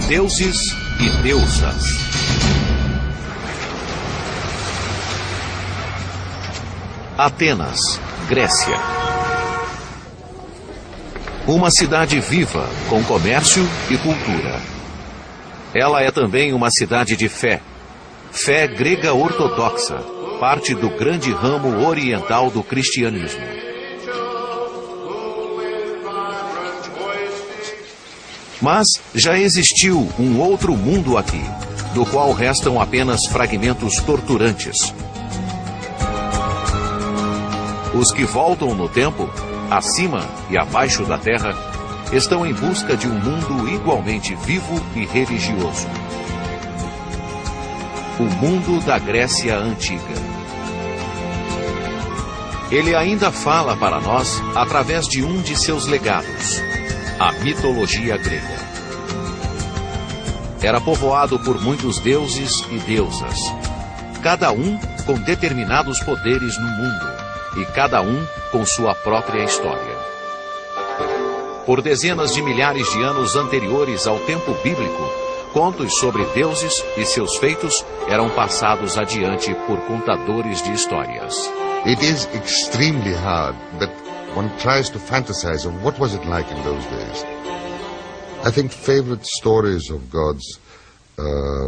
Deuses e deusas. Atenas, Grécia. Uma cidade viva, com comércio e cultura. Ela é também uma cidade de fé. Fé grega ortodoxa, parte do grande ramo oriental do cristianismo. Mas já existiu um outro mundo aqui, do qual restam apenas fragmentos torturantes. Os que voltam no tempo, acima e abaixo da terra, estão em busca de um mundo igualmente vivo e religioso. O mundo da Grécia Antiga. Ele ainda fala para nós através de um de seus legados, a mitologia grega. Era povoado por muitos deuses e deusas, cada um com determinados poderes no mundo, e cada um com sua própria história. Por dezenas de milhares de anos anteriores ao tempo bíblico, contos sobre deuses e seus feitos eram passados adiante por contadores de histórias. It is extremely hard that one tries to fantasize of what was it like in those days. I think favorite stories of gods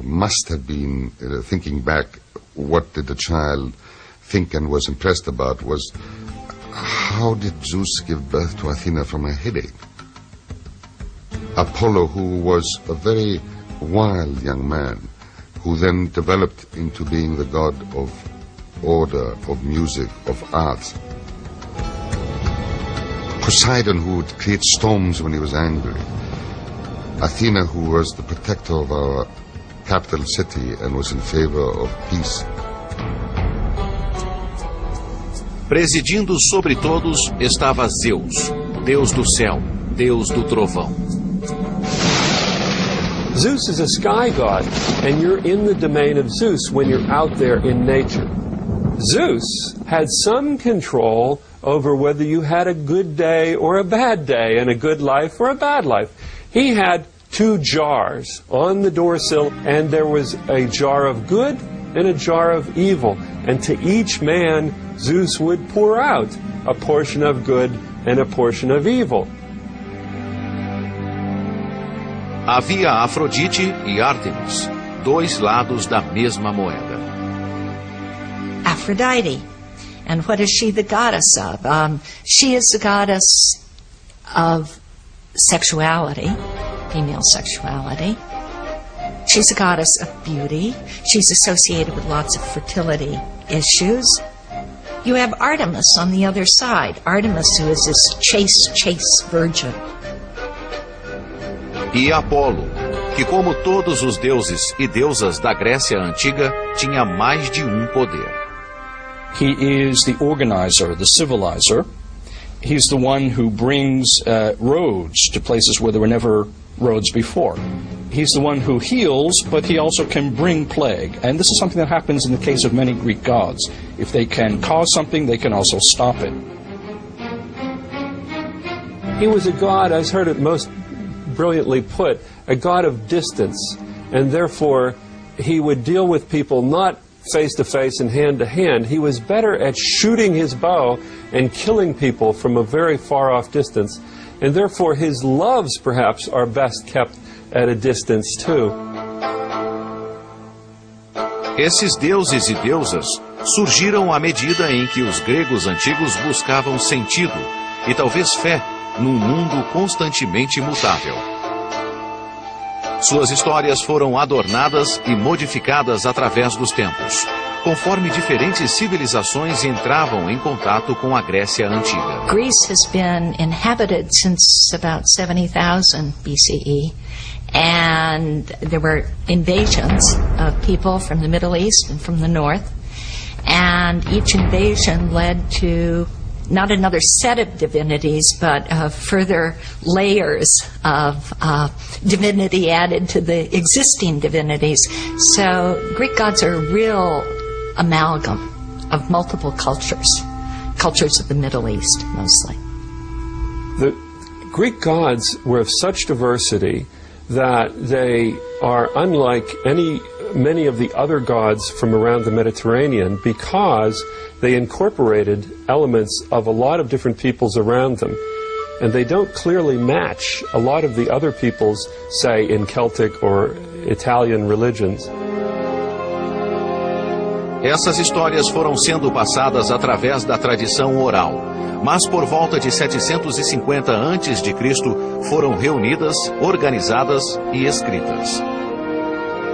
must have been, thinking back, what did the child think and was impressed about was, how did Zeus give birth to Athena from a headache? Apollo, who was a very wild young man, who then developed into being the god of order, of music, of art. Poseidon, who would create storms when he was angry. Athena, who was the protector of our capital city and was in favor of peace. Presidindo sobre todos estava Zeus, Deus do céu, Deus do trovão. Zeus is a sky god, and you're in the domain of Zeus when you're out there in nature. Zeus had some control over whether you had a good day or a bad day, and a good life or a bad life. He had two jars on the doorsill, and there was a jar of good and a jar of evil. And to each man, Zeus would pour out a portion of good and a portion of evil. Havia Afrodite e Ártemis, dois lados da mesma moeda. Aphrodite. And what is she the goddess of? She is the goddess of sexuality, female sexuality. She's a goddess of beauty. She's associated with lots of fertility issues. You have Artemis on the other side. Artemis, who is this chaste virgin. E Apolo, que como todos os deuses e deusas da Grécia Antiga, tinha mais de um poder. He is the organizer, the civilizer. He's the one who brings roads to places where there were never roads before. He's the one who heals, but he also can bring plague. And this is something that happens in the case of many Greek gods. If they can cause something, they can also stop it. He was a god, as heard it most brilliantly put, a god of distance. And therefore, he would deal with people not face to face and hand to hand. He was better at shooting his bow and killing people from a very far off distance. And therefore, his loves, perhaps, are best kept at a distance too. Esses deuses e deusas surgiram à medida em que os gregos antigos buscavam sentido e talvez fé num mundo constantemente mutável. Suas histórias foram adornadas e modificadas através dos tempos, conforme diferentes civilizações entravam em contato com a Grécia Antiga. Greece has been inhabited since about 70,000 BCE. And there were invasions of people from the Middle East and from the North. And each invasion led to not another set of divinities, but further layers of divinity added to the existing divinities. So Greek gods are a real amalgam of multiple cultures of the Middle East mostly. The Greek gods were of such diversity that they are unlike many of the other gods from around the Mediterranean because they incorporated elements of a lot of different peoples around them. And they don't clearly match a lot of the other peoples, say, in Celtic or Italian religions. Essas histórias foram sendo passadas através da tradição oral, mas por volta de 750 a.C. foram reunidas, organizadas e escritas.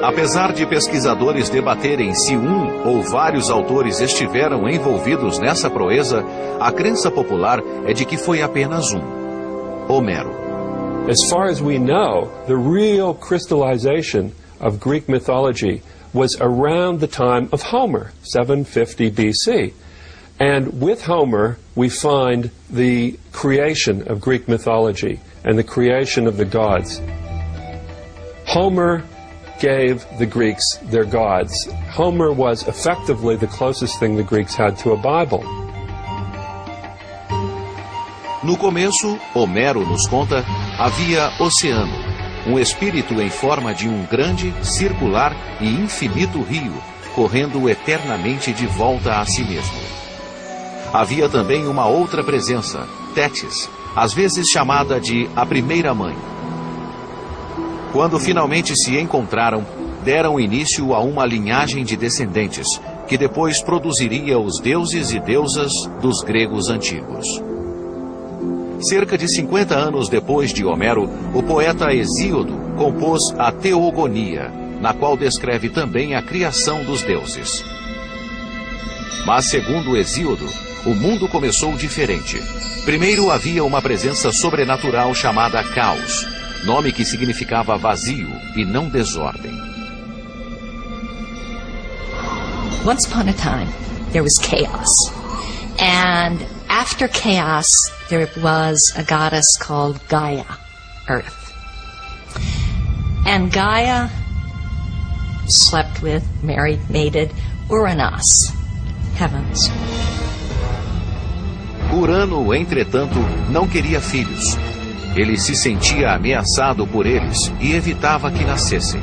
Apesar de pesquisadores debaterem se um ou vários autores estiveram envolvidos nessa proeza, a crença popular é de que foi apenas um: Homero. As far as we know, the real crystallization of Greek mythology was around the time of Homer, 750 BC. And with Homer, we find the creation of Greek mythology and the creation of the gods. Homer gave the Greeks their gods. Homer was effectively the closest thing the Greeks had to a Bible. No começo, Homero nos conta, havia oceano, um espírito em forma de um grande, circular e infinito rio, correndo eternamente de volta a si mesmo. Havia também uma outra presença, Tétis, às vezes chamada de a primeira mãe. Quando finalmente se encontraram, deram início a uma linhagem de descendentes, que depois produziria os deuses e deusas dos gregos antigos. Cerca de 50 anos depois de Homero, o poeta Hesíodo compôs a Teogonia, na qual descreve também a criação dos deuses. Mas, segundo Hesíodo, o mundo começou diferente. Primeiro havia uma presença sobrenatural chamada Caos, nome que significava vazio e não desordem. Once upon a time, there was chaos. And after chaos, there was a goddess called Gaia, Earth. And Gaia slept with, married, mated Uranus, heavens. Urano, entretanto, não queria filhos. Ele se sentia ameaçado por eles e evitava que nascessem.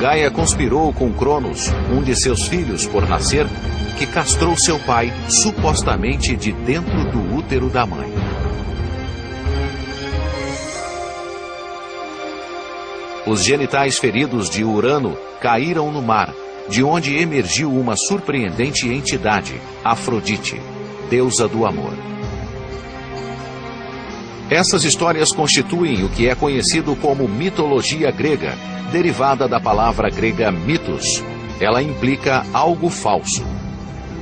Gaia conspirou com Cronos, um de seus filhos por nascer, que castrou seu pai, supostamente de dentro do útero da mãe. Os genitais feridos de Urano caíram no mar, de onde emergiu uma surpreendente entidade, Afrodite, deusa do amor. Essas histórias constituem o que é conhecido como mitologia grega, derivada da palavra grega mitos. Ela implica algo falso.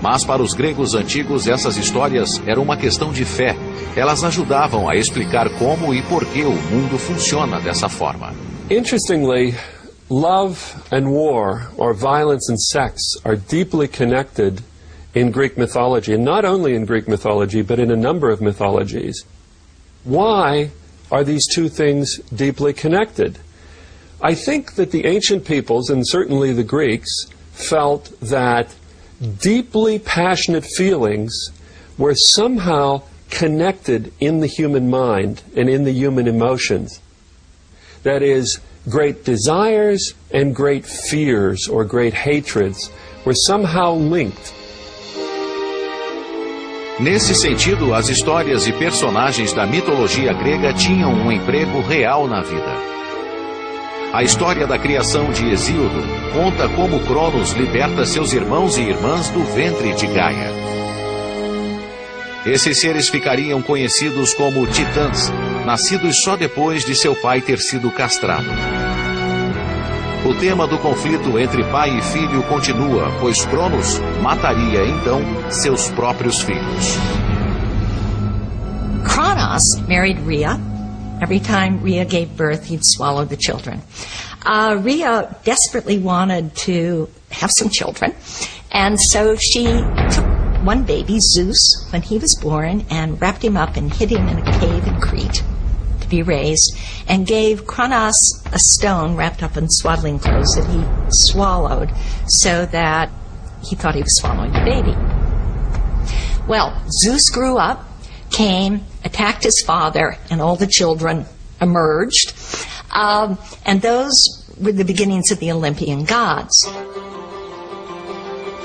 Mas para os gregos antigos, essas histórias eram uma questão de fé. Elas ajudavam a explicar como e por que o mundo funciona dessa forma. Interestingly, love and war, or violence and sex, are deeply connected in Greek mythology, and not only in Greek mythology, but in a number of mythologies. Why are these two things deeply connected? I think that the ancient peoples, and certainly the Greeks, felt that deeply passionate feelings were somehow connected in the human mind and in the human emotions. That is, great desires and great fears or great hatreds were somehow linked. Nesse sentido, as histórias e personagens da mitologia grega tinham um emprego real na vida. A história da criação de Hesíodo conta como Cronos liberta seus irmãos e irmãs do ventre de Gaia. Esses seres ficariam conhecidos como titãs, nascidos só depois de seu pai ter sido castrado. O tema do conflito entre pai e filho continua, pois Cronos mataria então seus próprios filhos. Cronos married Rhea. Every time Rhea gave birth, he'd swallow the children. Rhea desperately wanted to have some children, and so she took one baby, Zeus, when he was born, and wrapped him up and hid him in a cave in Crete to be raised, and gave Cronos a stone wrapped up in swaddling clothes that he swallowed so that he thought he was swallowing the baby. Well, Zeus grew up, came, attacked his father, and all the children emerged. And those were the beginnings of the Olympian gods.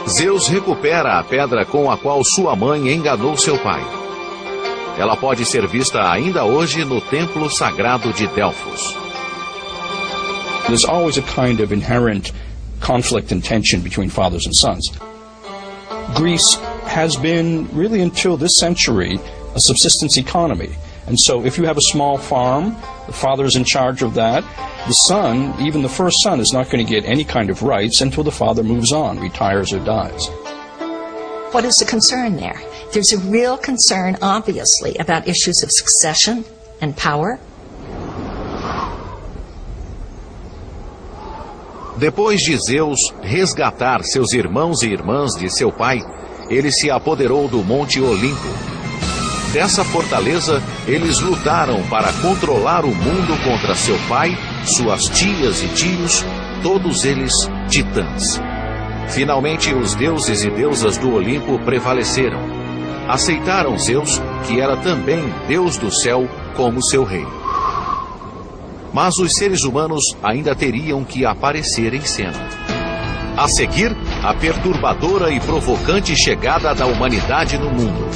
Zeus recupera a pedra com a qual sua mãe enganou seu pai. Ela pode ser vista ainda hoje no templo sagrado de Delfos. There's always a kind of inherent conflict and tension between fathers and sons. Greece has been, really until this century, a subsistence economy. And so if you have a small farm, the father is in charge of that. The son, even the first son, is not going to get any kind of rights until the father moves on, retires or dies. What is the concern there? There's a real concern, obviously, about issues of succession and power. Depois de Zeus resgatar seus irmãos e irmãs de seu pai, ele se apoderou do Monte Olimpo. Dessa fortaleza, eles lutaram para controlar o mundo contra seu pai, suas tias e tios, todos eles titãs. Finalmente, os deuses e deusas do Olimpo prevaleceram. Aceitaram Zeus, que era também Deus do céu, como seu rei. Mas os seres humanos ainda teriam que aparecer em cena. A seguir, a perturbadora e provocante chegada da humanidade no mundo.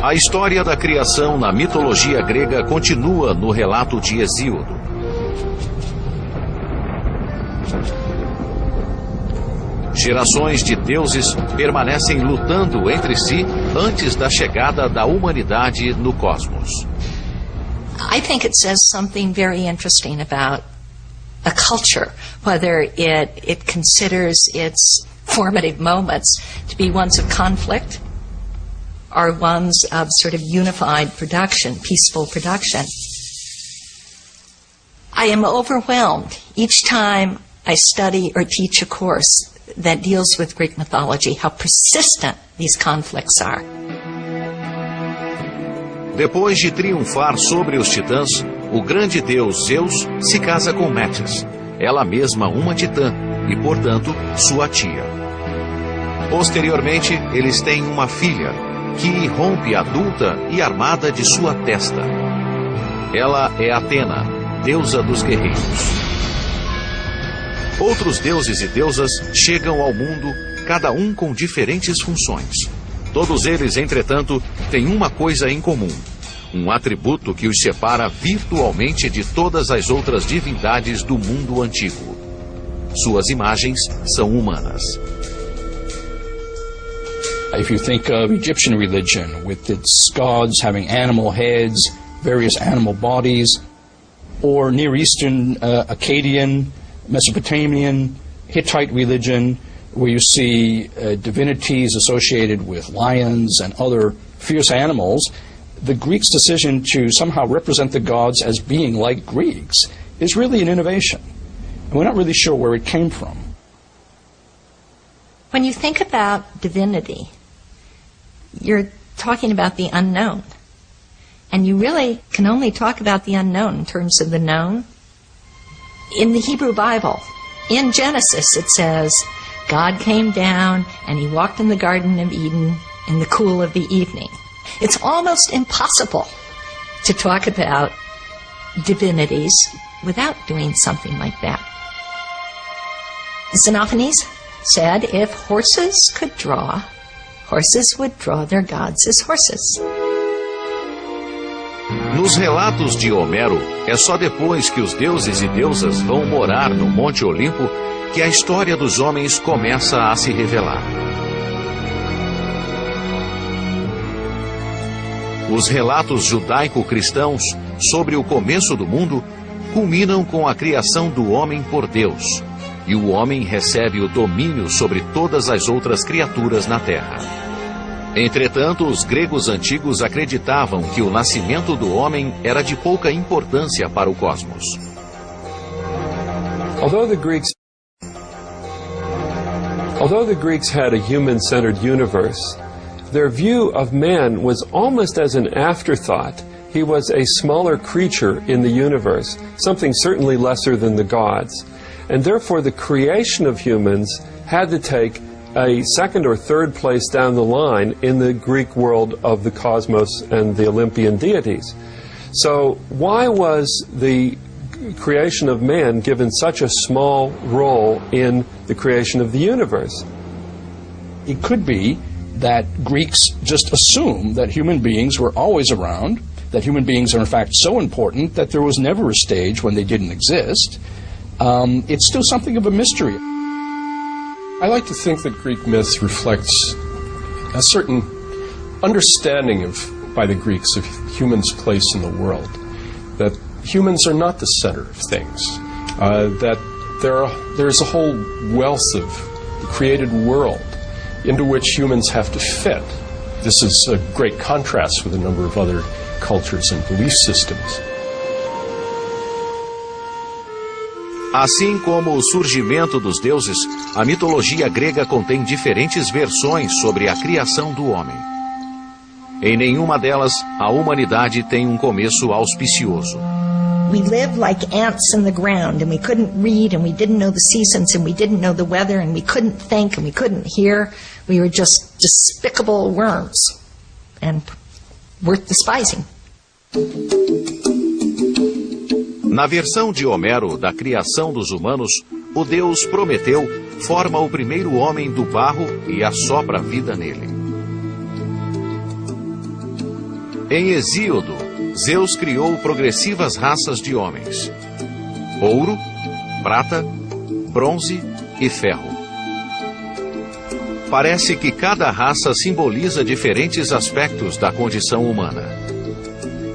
A história da criação na mitologia grega continua no relato de Hesíodo. Gerações de deuses permanecem lutando entre si antes da chegada da humanidade no cosmos. I think it says something very interesting about a culture, whether it considers its formative moments to be ones of conflict or ones of sort of unified production, peaceful production. I am overwhelmed each time I study or teach a course that deals with Greek mythology, how persistent these conflicts are. Depois de triunfar sobre os titãs, o grande deus Zeus se casa com Metis, ela mesma uma titã e, portanto, sua tia. Posteriormente, eles têm uma filha, que irrompe adulta e armada de sua testa. Ela é Atena, deusa dos guerreiros. Outros deuses e deusas chegam ao mundo, cada um com diferentes funções. Todos eles, entretanto, têm uma coisa em comum, um atributo que os separa virtualmente de todas as outras divindades do mundo antigo. Suas imagens são humanas. If you think of Egyptian religion, with its gods having animal heads, various animal bodies, or Near Eastern, Akkadian, Mesopotamian, Hittite religion, where you see divinities associated with lions and other fierce animals, the Greeks' decision to somehow represent the gods as being like Greeks is really an innovation. And we're not really sure where it came from. When you think about divinity, you're talking about the unknown. And you really can only talk about the unknown in terms of the known. In the Hebrew Bible, in Genesis, it says, God came down and he walked in the Garden of Eden in the cool of the evening. It's almost impossible to talk about divinities without doing something like that. Xenophanes said if horses could draw, horses would draw their gods as horses. Nos relatos de Homero, é só depois que os deuses e deusas vão morar no Monte Olimpo que a história dos homens começa a se revelar. Os relatos judaico-cristãos sobre o começo do mundo culminam com a criação do homem por Deus, e o homem recebe o domínio sobre todas as outras criaturas na Terra. Entretanto, os gregos antigos acreditavam que o nascimento do homem era de pouca importância para o cosmos. Although the Greeks had a human-centered universe, their view of man was almost as an afterthought. He was a smaller creature in the universe, something certainly lesser than the gods. And therefore the creation of humans had to take a second or third place down the line in the Greek world of the cosmos and the Olympian deities. So why was the creation of man given such a small role in the creation of the universe? It could be that Greeks just assume that human beings were always around, that human beings are in fact so important that there was never a stage when they didn't exist. It's still something of a mystery. I like to think that Greek myths reflects a certain understanding by the Greeks of humans' place in the world, that humans are not the center of things, that there's a whole wealth of the created world into which humans have to fit. This is a great contrast with a number of other cultures and belief systems. Assim como o surgimento dos deuses, a mitologia grega contém diferentes versões sobre a criação do homem. Em nenhuma delas, a humanidade tem um começo auspicioso. We lived like ants in the ground, and we couldn't read, and we didn't know the seasons, and we didn't know the weather, and we couldn't think, and we couldn't hear. We were just despicable worms, and worth despising. Na versão de Homero da criação dos humanos, o deus Prometeu forma o primeiro homem do barro e assopra a vida nele. Em Hesíodo, Zeus criou progressivas raças de homens: ouro, prata, bronze e ferro. Parece que cada raça simboliza diferentes aspectos da condição humana.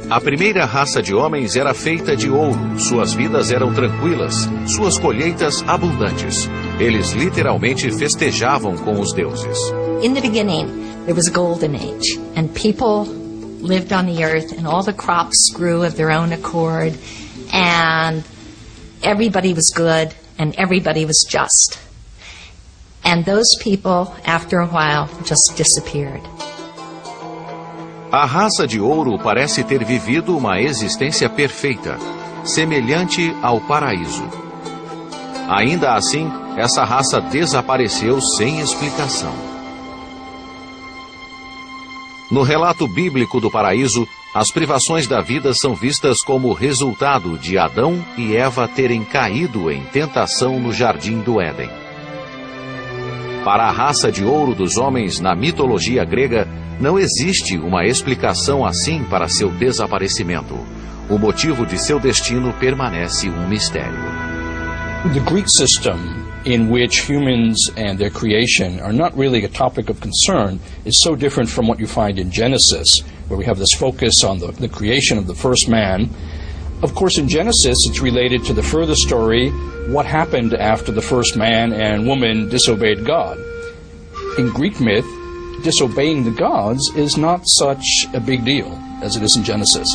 A primeira raça de homens era feita de ouro, suas vidas eram tranquilas, suas colheitas abundantes. Eles literalmente festejavam com os deuses. In the beginning, there was a golden age, and people lived on the earth, and all the crops grew of their own accord, and everybody was good, and everybody was just. And those people, after a while, just disappeared. A raça de ouro parece ter vivido uma existência perfeita, semelhante ao paraíso. Ainda assim, essa raça desapareceu sem explicação. No relato bíblico do paraíso, as privações da vida são vistas como resultado de Adão e Eva terem caído em tentação no jardim do Éden. Para a raça de ouro dos homens na mitologia grega, não existe uma explicação assim para seu desaparecimento. O motivo de seu destino permanece um mistério. The Greek system, in which humans and their creation are not really a topic of concern, is so different from what you find in Genesis, where we have this focus on the creation of the first man. Of course, in Genesis, it's related to the further story, what happened after the first man and woman disobeyed God. In Greek myth, disobeying the gods is not such a big deal as it is in Genesis.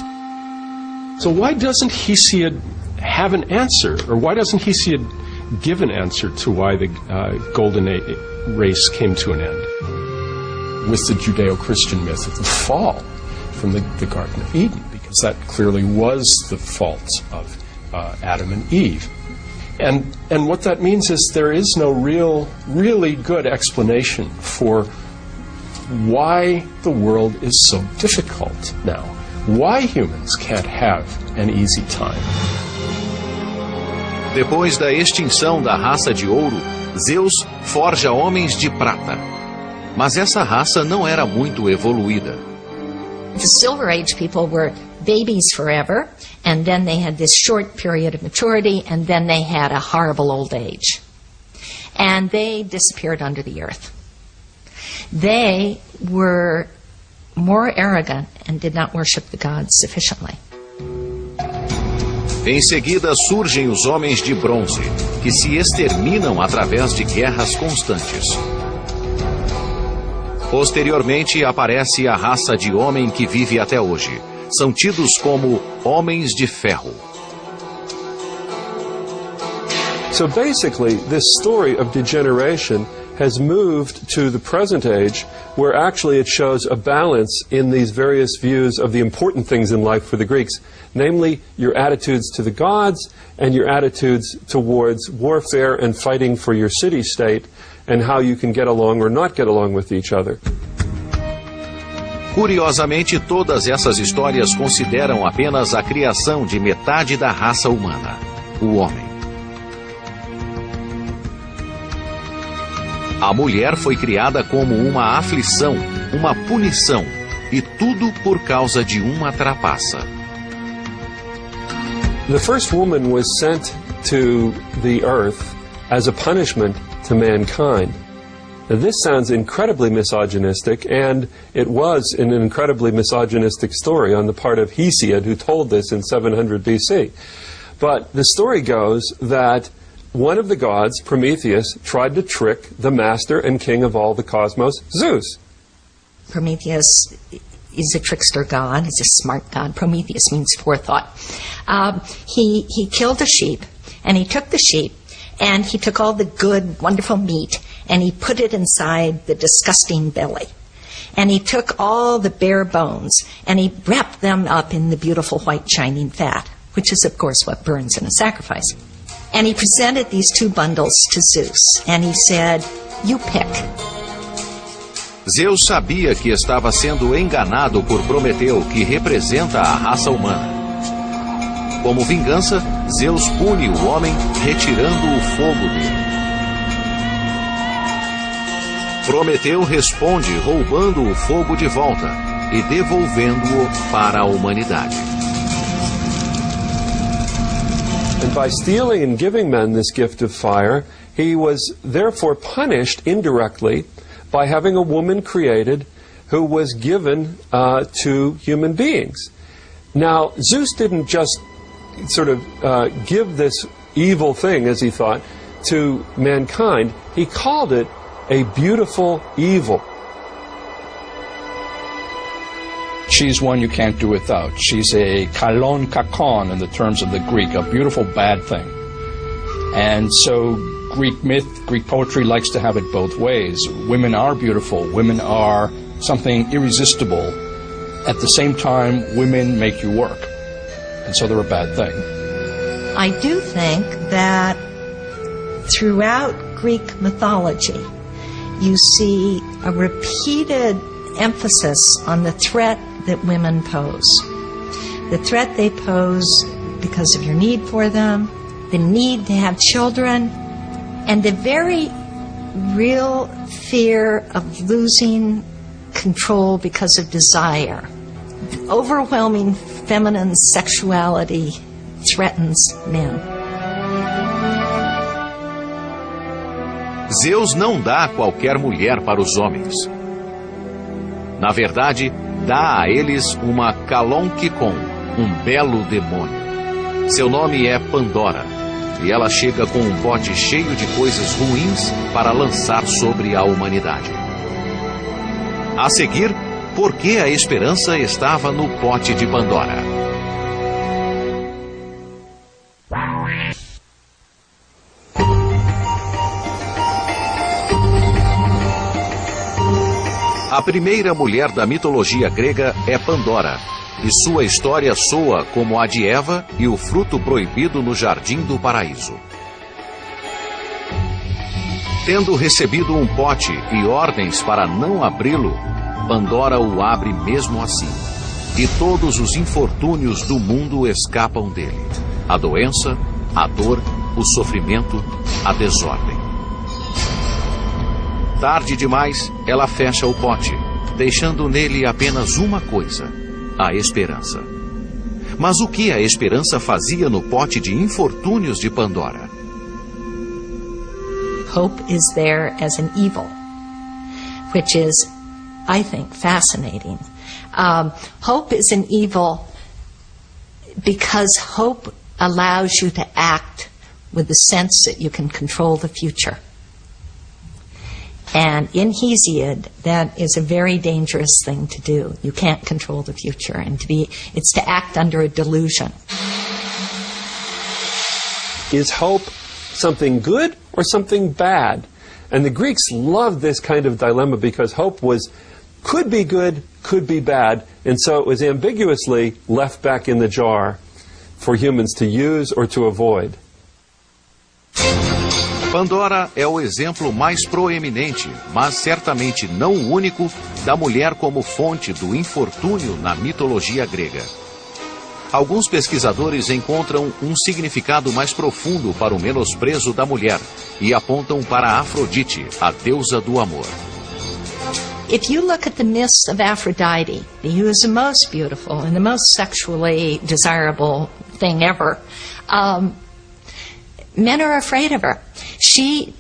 So why doesn't Hesiod have an answer, or why doesn't Hesiod give an answer to why the golden race came to an end with the Judeo-Christian myth of the fall from the Garden of Eden? Because that clearly was the fault of Adam and Eve. And what that means is there is no really good explanation for why the world is so difficult now. Why humans can't have an easy time. Depois da extinção da raça de ouro, Zeus forja homens de prata. Mas essa raça não era muito evoluída. The Silver Age people were babies forever, and then they had this short period of maturity, and then they had a horrible old age. And they disappeared under the earth. They were more arrogant and did not worship the gods sufficiently. Em seguida surgem os homens de bronze, que se exterminam através de guerras constantes. Posteriormente aparece a raça de homem que vive até hoje. São tidos como homens de ferro. So basically, this story of degeneration has moved to the present age, where actually it shows a balance in these various views of the important things in life for the Greeks, namely your attitudes to the gods and your attitudes towards warfare and fighting for your city-state, and how you can get along or not get along with each other. Curiosamente, todas essas histórias consideram apenas a criação de metade da raça humana, o homem. A mulher foi criada como uma aflição, uma punição, e tudo por causa de uma trapaça. The first woman was sent to the earth as a punishment to mankind. Now, this sounds incredibly misogynistic, and it was an incredibly misogynistic story on the part of Hesiod, who told this in 700 BC. But the story goes that one of the gods, Prometheus, tried to trick the master and king of all the cosmos, Zeus. Prometheus is a trickster god. He's a smart god. Prometheus means forethought. He killed a sheep, and he took the sheep, and he took all the good, wonderful meat, and he put it inside the disgusting belly. And he took all the bare bones, and he wrapped them up in the beautiful white shining fat, which is, of course, what burns in a sacrifice. And he presented these two bundles to Zeus, and he said, "You pick." Zeus sabia que estava sendo enganado por Prometeu, que representa a raça humana. Como vingança, Zeus pune o homem retirando o fogo dele. Prometeu responde roubando o fogo de volta e devolvendo-o para a humanidade. And by stealing and giving men this gift of fire, he was therefore punished indirectly by having a woman created who was given to human beings. Now, Zeus didn't just sort of give this evil thing, as he thought, to mankind. He called it a beautiful evil. She's one you can't do without. She's a kalon kakon in the terms of the Greek, a beautiful bad thing. And so Greek myth, Greek poetry likes to have it both ways. Women are beautiful. Women are something irresistible. At the same time, women make you work. And so they're a bad thing. I do think that throughout Greek mythology, you see a repeated emphasis on the threat that women pose. The threat they pose because of your need for them, the need to have children, and the very real fear of losing control because of desire. Overwhelming feminine sexuality threatens men. Zeus não dá qualquer mulher para os homens. Na verdade, dá a eles uma Kalon-Kikon, um belo demônio. Seu nome é Pandora, e ela chega com um pote cheio de coisas ruins para lançar sobre a humanidade. A seguir, por que a esperança estava no pote de Pandora? A primeira mulher da mitologia grega é Pandora, e sua história soa como a de Eva e o fruto proibido no jardim do paraíso. Tendo recebido um pote e ordens para não abri-lo, Pandora o abre mesmo assim, e todos os infortúnios do mundo escapam dele: a doença, a dor, o sofrimento, a desordem. Tarde demais, ela fecha o pote, deixando nele apenas uma coisa: a esperança. Mas o que a esperança fazia no pote de infortúnios de Pandora? Hope is there as an evil, which is, I think, fascinating. Hope is an evil because hope allows you to act with the sense that you can control the future. And in Hesiod, that is a very dangerous thing to do. You can't control the future, and it's to act under a delusion. Is hope something good or something bad? And the Greeks loved this kind of dilemma because hope could be good, could be bad, and so it was ambiguously left back in the jar for humans to use or to avoid. Pandora é o exemplo mais proeminente, mas certamente não o único, da mulher como fonte do infortúnio na mitologia grega. Alguns pesquisadores encontram um significado mais profundo para o menosprezo da mulher e apontam para Afrodite, a deusa do amor. If you look at the myths of Aphrodite, who is the most beautiful and the most sexually desirable thing ever, men are afraid of her. She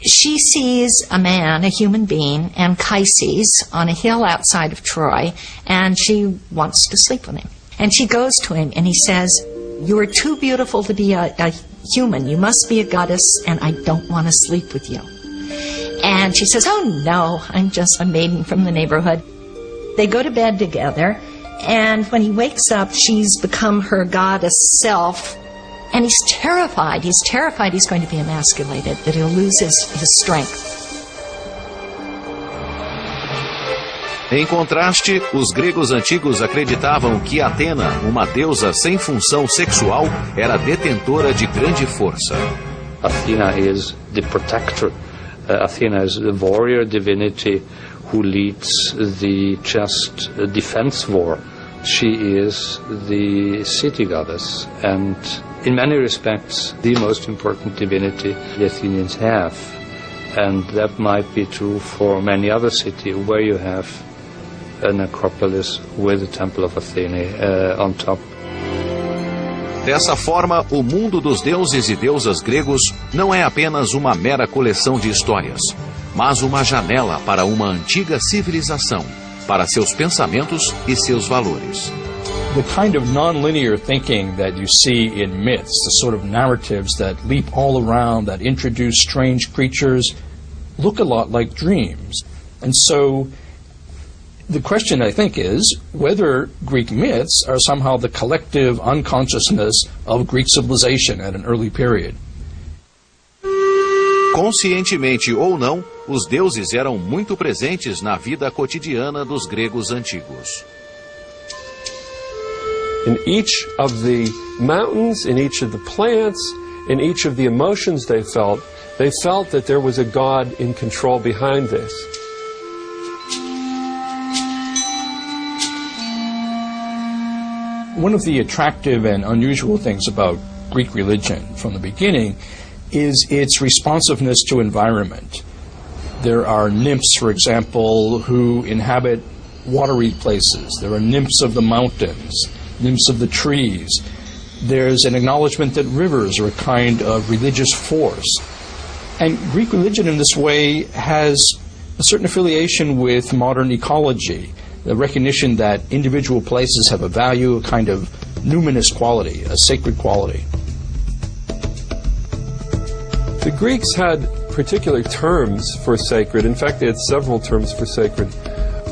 sees a man, a human being, Anchises on a hill outside of Troy, and she wants to sleep with him. And she goes to him and he says, "You are too beautiful to be a human. You must be a goddess, and I don't want to sleep with you." And she says, "Oh no, I'm just a maiden from the neighborhood." They go to bed together, and when he wakes up, she's become her goddess self. And he's terrified. He's terrified he's going to be emasculated, that he'll lose his strength. Em contraste, os gregos antigos acreditavam que Atena, uma deusa sem função sexual, era detentora de grande força. Athena is the protector. Athena is the warrior divinity who leads the just defense war. She is the city goddess and in many respects the most important divinity the Athenians have. And that might be true for many other cities where you have an acropolis with the Temple of Athena on top. Dessa forma, o mundo dos deuses e deusas gregos não é apenas uma mera coleção de histórias, mas uma janela para uma antiga civilização, para seus pensamentos e seus valores. The kind of non-linear thinking that you see in myths, the sort of narratives that leap all around, that introduce strange creatures, look a lot like dreams. And so the question, I think, is whether Greek myths are somehow the collective unconsciousness of Greek civilization at an early period. Conscientemente ou não, os deuses eram muito presentes na vida cotidiana dos gregos antigos. In each of the mountains, in each of the plants, in each of the emotions they felt that there was a God in control behind this. One of the attractive and unusual things about Greek religion from the beginning is its responsiveness to environment. There are nymphs, for example, who inhabit watery places. There are nymphs of the mountains, nymphs of the trees. There's an acknowledgement that rivers are a kind of religious force. And Greek religion in this way has a certain affiliation with modern ecology, the recognition that individual places have a value, a kind of numinous quality, a sacred quality. The Greeks had particular terms for sacred. In fact, they had several terms for sacred.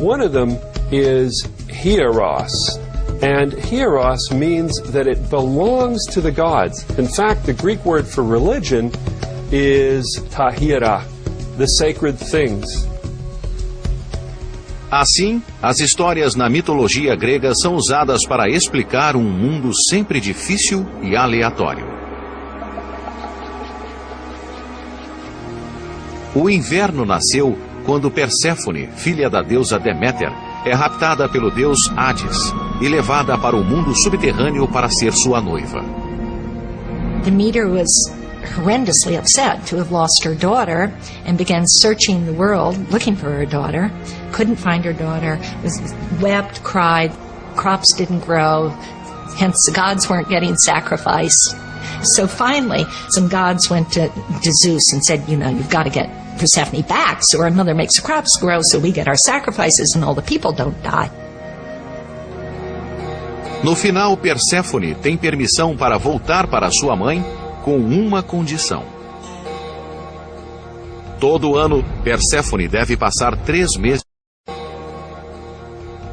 One of them is hieros. And hieros means that it belongs to the gods. In fact, the Greek word for religion is ta hiera, the sacred things. Assim, as histórias na mitologia grega são usadas para explicar um mundo sempre difícil e aleatório. O inverno nasceu quando Perséfone, filha da deusa Deméter, é raptada pelo deus Hades e levada para o mundo subterrâneo para ser sua noiva. Demeter was horrendously upset to have lost her daughter and began searching the world looking for her daughter. Couldn't find her daughter, wept, cried, crops didn't grow, hence the gods weren't getting sacrificed. So finally, some gods went to Zeus and said, you know, you've got to get Persephone back so her mother makes the crops grow so we get our sacrifices and all the people don't die. No final, Perséfone tem permissão para voltar para sua mãe com uma condição. Todo ano, Perséfone deve passar 3 meses.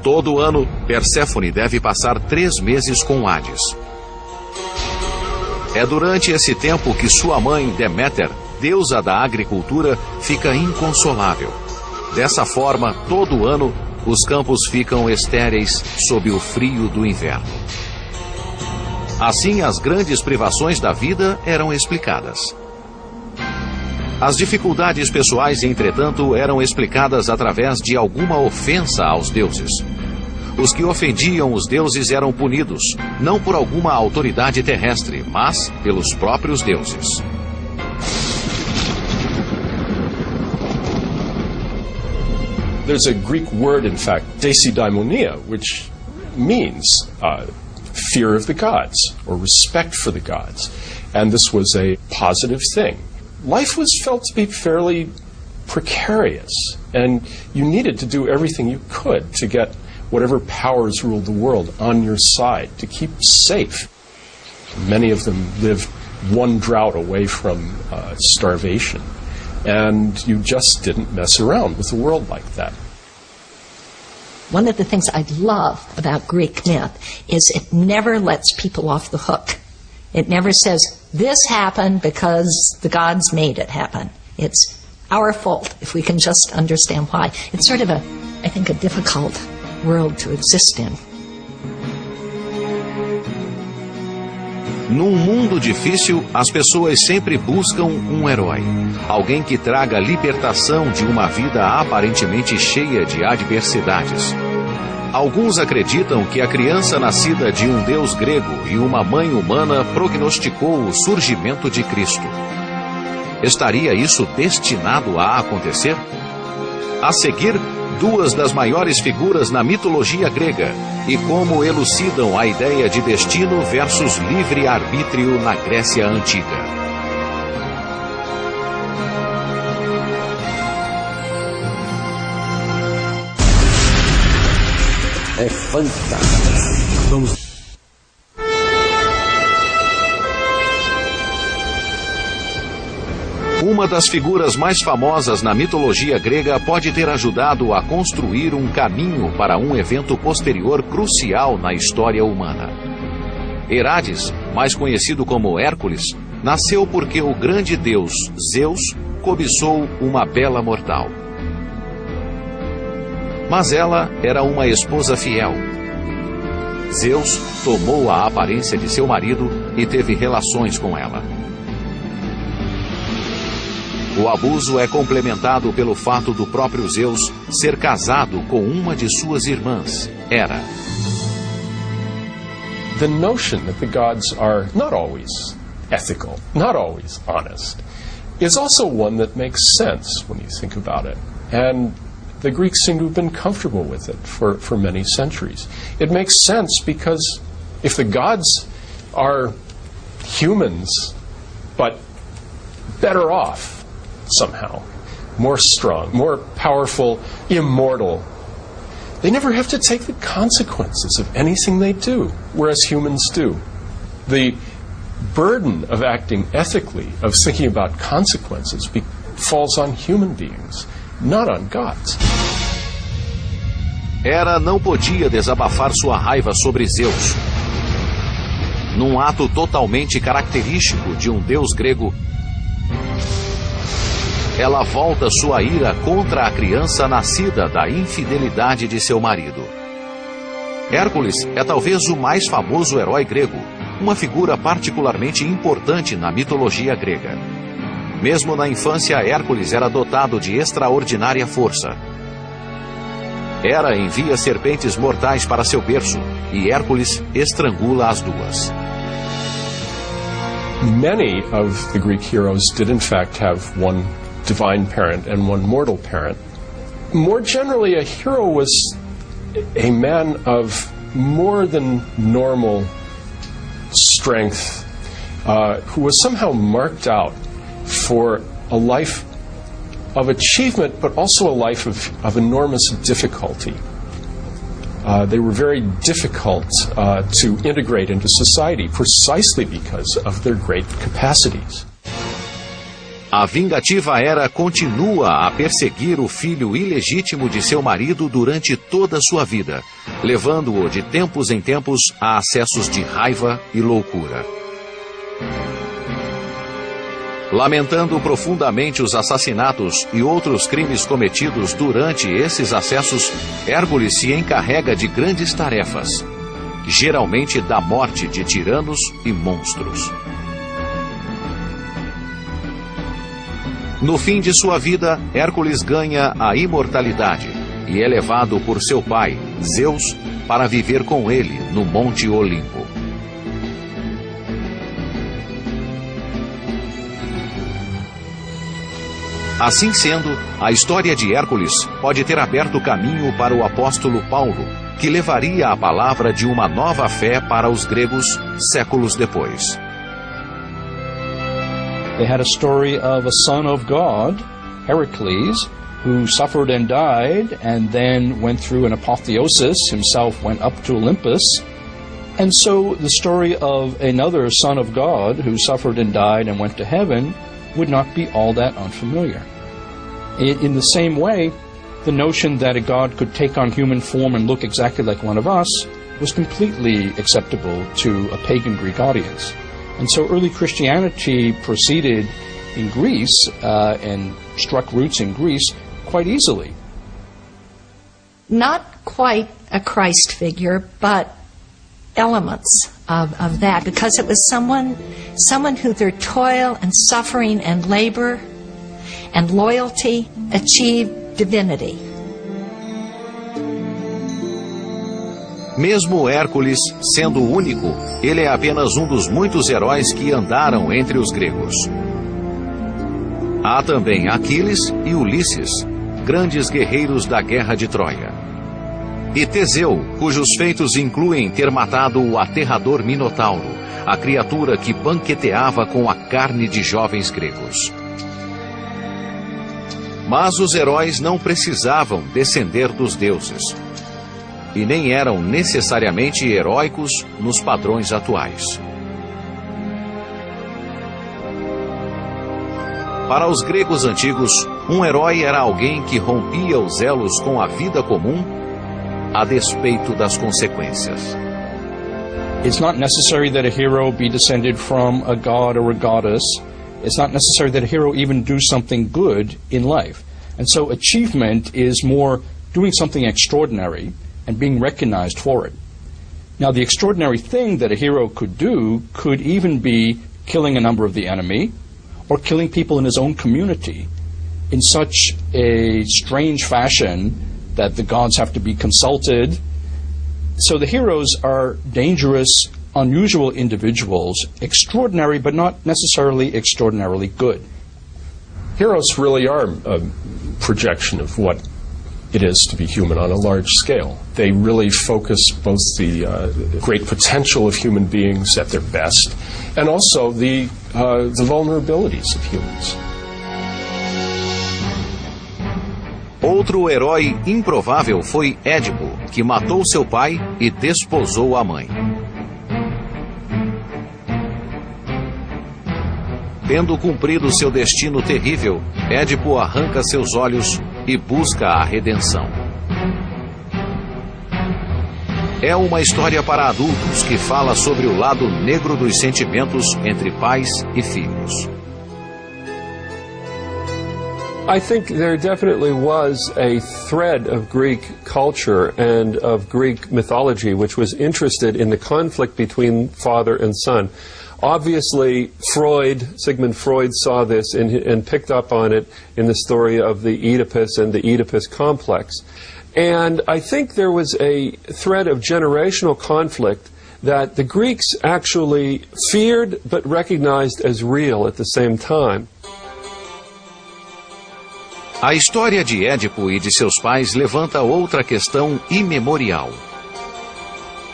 Todo ano, Perséfone deve passar 3 meses com Hades. É durante esse tempo que sua mãe, Deméter, deusa da agricultura, fica inconsolável. Dessa forma, todo ano, os campos ficam estéreis sob o frio do inverno. Assim, as grandes privações da vida eram explicadas. As dificuldades pessoais, entretanto, eram explicadas através de alguma ofensa aos deuses. Os que ofendiam os deuses eram punidos, não por alguma autoridade terrestre, mas pelos próprios deuses. There's a Greek word, in fact, deisidaimonía, which means fear of the gods or respect for the gods. And this was a positive thing. Life was felt to be fairly precarious, and you needed to do everything you could to get whatever powers ruled the world on your side to keep safe. Many of them lived one drought away from starvation, and you just didn't mess around with the world like that. One of the things I love about Greek myth is it never lets people off the hook. It never says, this happened because the gods made it happen. It's our fault if we can just understand why. It's sort of a difficult world to exist in. Num mundo difícil, as pessoas sempre buscam um herói. Alguém que traga libertação de uma vida aparentemente cheia de adversidades. Alguns acreditam que a criança nascida de um deus grego e uma mãe humana prognosticou o surgimento de Cristo. Estaria isso destinado a acontecer? A seguir, duas das maiores figuras na mitologia grega e como elucidam a ideia de destino versus livre-arbítrio na Grécia Antiga. É fantástico. Vamos. Uma das figuras mais famosas na mitologia grega pode ter ajudado a construir um caminho para um evento posterior crucial na história humana. Herades, mais conhecido como Hércules, nasceu porque o grande deus Zeus cobiçou uma bela mortal. Mas ela era uma esposa fiel. Zeus tomou a aparência de seu marido e teve relações com ela. O abuso é complementado pelo fato do próprio Zeus ser casado com uma de suas irmãs, Hera. The notion that the gods are not always ethical, not always honest, is also one that makes sense when you think about it. And the Greeks seem to have been comfortable with it for many centuries. It makes sense because if the gods are humans, but better off somehow, more strong, more powerful, immortal, they never have to take the consequences of anything they do, whereas humans do. The burden of acting ethically, of thinking about consequences, falls on human beings, not on gods. Hera não podia desabafar sua raiva sobre Zeus. Num ato totalmente característico de um deus grego, ela volta sua ira contra a criança nascida da infidelidade de seu marido. Hércules é talvez o mais famoso herói grego, uma figura particularmente importante na mitologia grega. Mesmo na infância, Hércules era dotado de extraordinária força. Hera envia serpentes mortais para seu berço e Hércules estrangula as duas. Many of the Greek heroes did in fact have one divine parent and one mortal parent. More generally, a hero was a man of more than normal strength, who was somehow marked out for a life of achievement, but also a life of enormous difficulty. They were very difficult to integrate into society precisely because of their great capacities. A vingativa Hera continua a perseguir o filho ilegítimo de seu marido durante toda a sua vida, levando-o de tempos em tempos a acessos de raiva e loucura. Lamentando profundamente os assassinatos e outros crimes cometidos durante esses acessos, Hércules se encarrega de grandes tarefas, geralmente da morte de tiranos e monstros. No fim de sua vida, Hércules ganha a imortalidade e é levado por seu pai, Zeus, para viver com ele no Monte Olimpo. Assim sendo, a história de Hércules pode ter aberto caminho para o apóstolo Paulo, que levaria a palavra de uma nova fé para os gregos séculos depois. They had a story of a son of God, Heracles, who suffered and died and then went through an apotheosis, himself went up to Olympus. And so the story of another son of God who suffered and died and went to heaven would not be all that unfamiliar. In the same way, the notion that a God could take on human form and look exactly like one of us was completely acceptable to a pagan Greek audience. And so early Christianity proceeded in Greece and struck roots in Greece quite easily. Not quite a Christ figure, but elements of that, because it was someone who through toil and suffering and labor and loyalty achieved divinity. Mesmo Hércules sendo o único, ele é apenas um dos muitos heróis que andaram entre os gregos. Há também Aquiles e Ulisses, grandes guerreiros da Guerra de Troia. E Teseu, cujos feitos incluem ter matado o aterrador Minotauro, a criatura que banqueteava com a carne de jovens gregos. Mas os heróis não precisavam descender dos deuses. E nem eram necessariamente heróicos nos padrões atuais. Para os gregos antigos, um herói era alguém que rompia os elos com a vida comum a despeito das consequências. It's not necessary that a hero be descended from a god or a goddess. It's not necessary that a hero even do something good in life. And so achievement is more doing something extraordinary and being recognized for it. Now, the extraordinary thing that a hero could do could even be killing a number of the enemy or killing people in his own community in such a strange fashion that the gods have to be consulted. So the heroes are dangerous, unusual individuals, extraordinary but not necessarily extraordinarily good. Heroes really are a projection of what it is to be human on a large scale. They really focus both the great potential of human beings at their best and also the vulnerabilities of humans. Outro herói improvável foi Édipo, que matou seu pai e desposou a mãe. Tendo cumprido seu destino terrível, Édipo arranca seus olhos e busca a redenção. É uma história para adultos que fala sobre o lado negro dos sentimentos entre pais e filhos. I think there definitely was a thread of Greek culture and of Greek mythology which was interested in the conflict between father and son. Obviously, Sigmund Freud saw this and picked up on it in the story of the Oedipus and the Oedipus complex. And I think there was a thread of generational conflict that the Greeks actually feared but recognized as real at the same time. A história de Édipo e de seus pais levanta outra questão imemorial.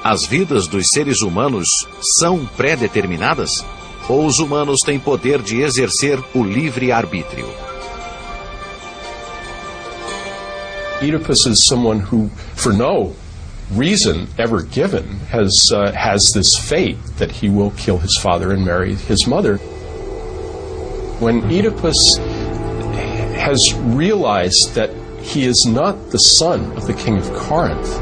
As vidas dos seres humanos são pré-determinadas? Ou os humanos têm poder de exercer o livre-arbítrio? Oedipus is someone who, for no reason ever given, has this fate that he will kill his father and marry his mother. When Oedipus has realized that he is not the son of the king of Corinth,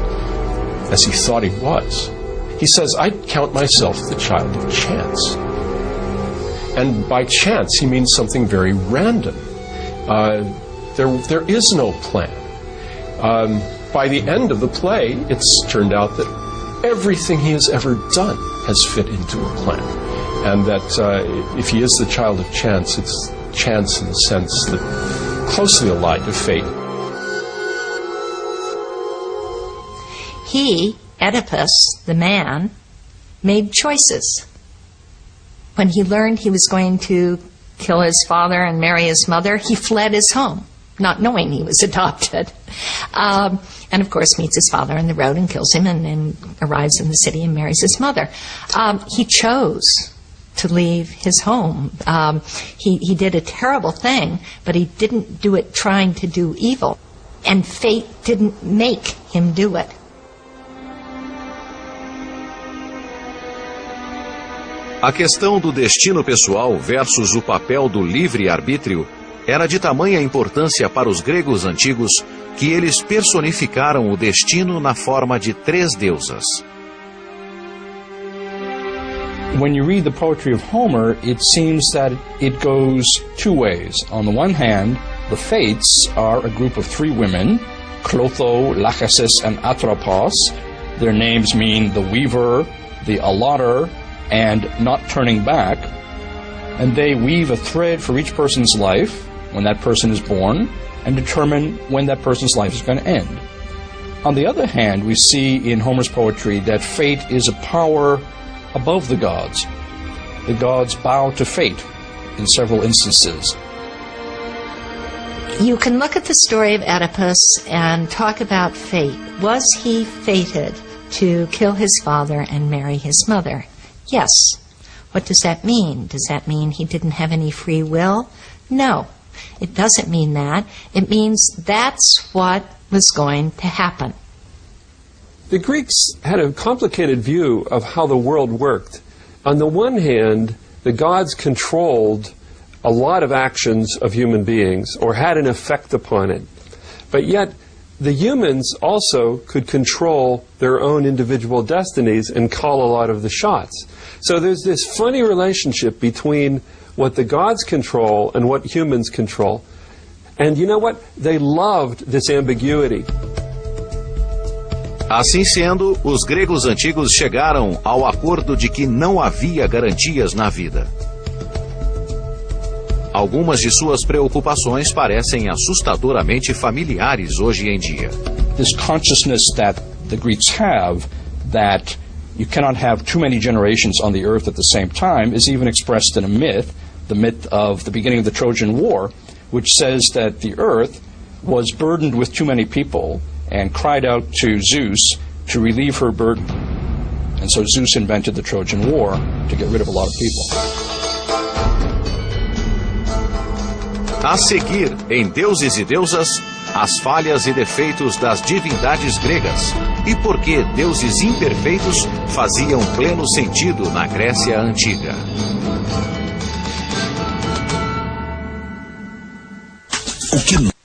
as he thought he was, he says, I count myself the child of chance. And by chance, he means something very random. There is no plan. By the end of the play, it's turned out that everything he has ever done has fit into a plan. And that if he is the child of chance, it's chance in the sense that closely allied to fate. He, Oedipus, the man, made choices. When he learned he was going to kill his father and marry his mother, he fled his home, not knowing he was adopted. And of course meets his father on the road and kills him and arrives in the city and marries his mother. He chose to leave his home. He did a terrible thing, but he didn't do it trying to do evil. And fate didn't make him do it. A questão do destino pessoal versus o papel do livre-arbítrio era de tamanha importância para os gregos antigos que eles personificaram o destino na forma de 3 deusas. When you read the poetry of Homer, it seems that it goes 2 ways. On the one hand, the Fates are a group of 3 women, Clotho, Lachesis, and Atropos. Their names mean the weaver, the allotter, and not turning back. And they weave a thread for each person's life when that person is born and determine when that person's life is going to end. On the other hand, we see in Homer's poetry that fate is a power above the gods. The gods bow to fate in several instances. You can look at the story of Oedipus and talk about fate. Was he fated to kill his father and marry his mother? Yes. What does that mean? Does that mean he didn't have any free will? No. It doesn't mean that. It means that's what was going to happen. The Greeks had a complicated view of how the world worked. On the one hand, the gods controlled a lot of actions of human beings or had an effect upon it. But yet, the humans also could control their own individual destinies and call a lot of the shots. So there's this funny relationship between what the gods control and what humans control. And you know what? They loved this ambiguity. Assim sendo, os gregos antigos chegaram ao acordo de que não havia garantias na vida. Algumas de suas preocupações parecem assustadoramente familiares hoje em dia. This consciousness that the Greeks have that you cannot have too many generations on the earth at the same time is even expressed in a myth, the myth of the beginning of the Trojan War, which says that the earth was burdened with too many people and cried out to Zeus to relieve her burden. And so Zeus invented the Trojan War to get rid of a lot of people. A seguir, em Deuses e Deusas, as falhas e defeitos das divindades gregas e por que deuses imperfeitos faziam pleno sentido na Grécia Antiga. O que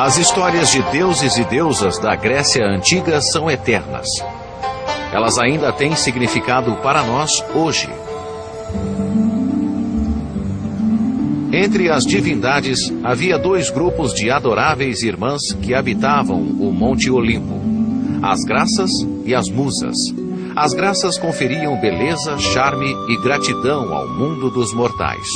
As histórias de deuses e deusas da Grécia Antiga são eternas. Elas ainda têm significado para nós hoje. Entre as divindades, havia 2 grupos de adoráveis irmãs que habitavam o Monte Olimpo: as graças e as musas. As graças conferiam beleza, charme e gratidão ao mundo dos mortais.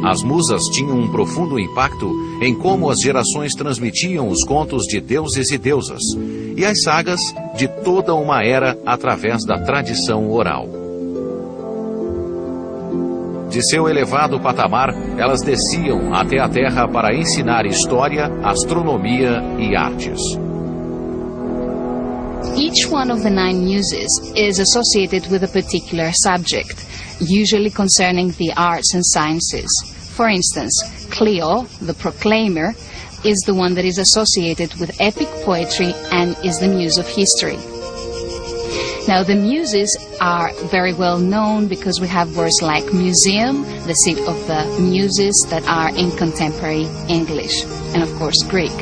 As musas tinham um profundo impacto em como as gerações transmitiam os contos de deuses e deusas, e as sagas de toda uma era através da tradição oral. De seu elevado patamar, elas desciam até a terra para ensinar história, astronomia e artes. Each one of the 9 muses is associated with a particular subject, usually concerning the arts and sciences. For instance, Clio, the proclaimer, is the one that is associated with epic poetry and is the muse of history. Now, the muses are very well known because we have words like museum, the seat of the muses that are in contemporary English, and of course Greek.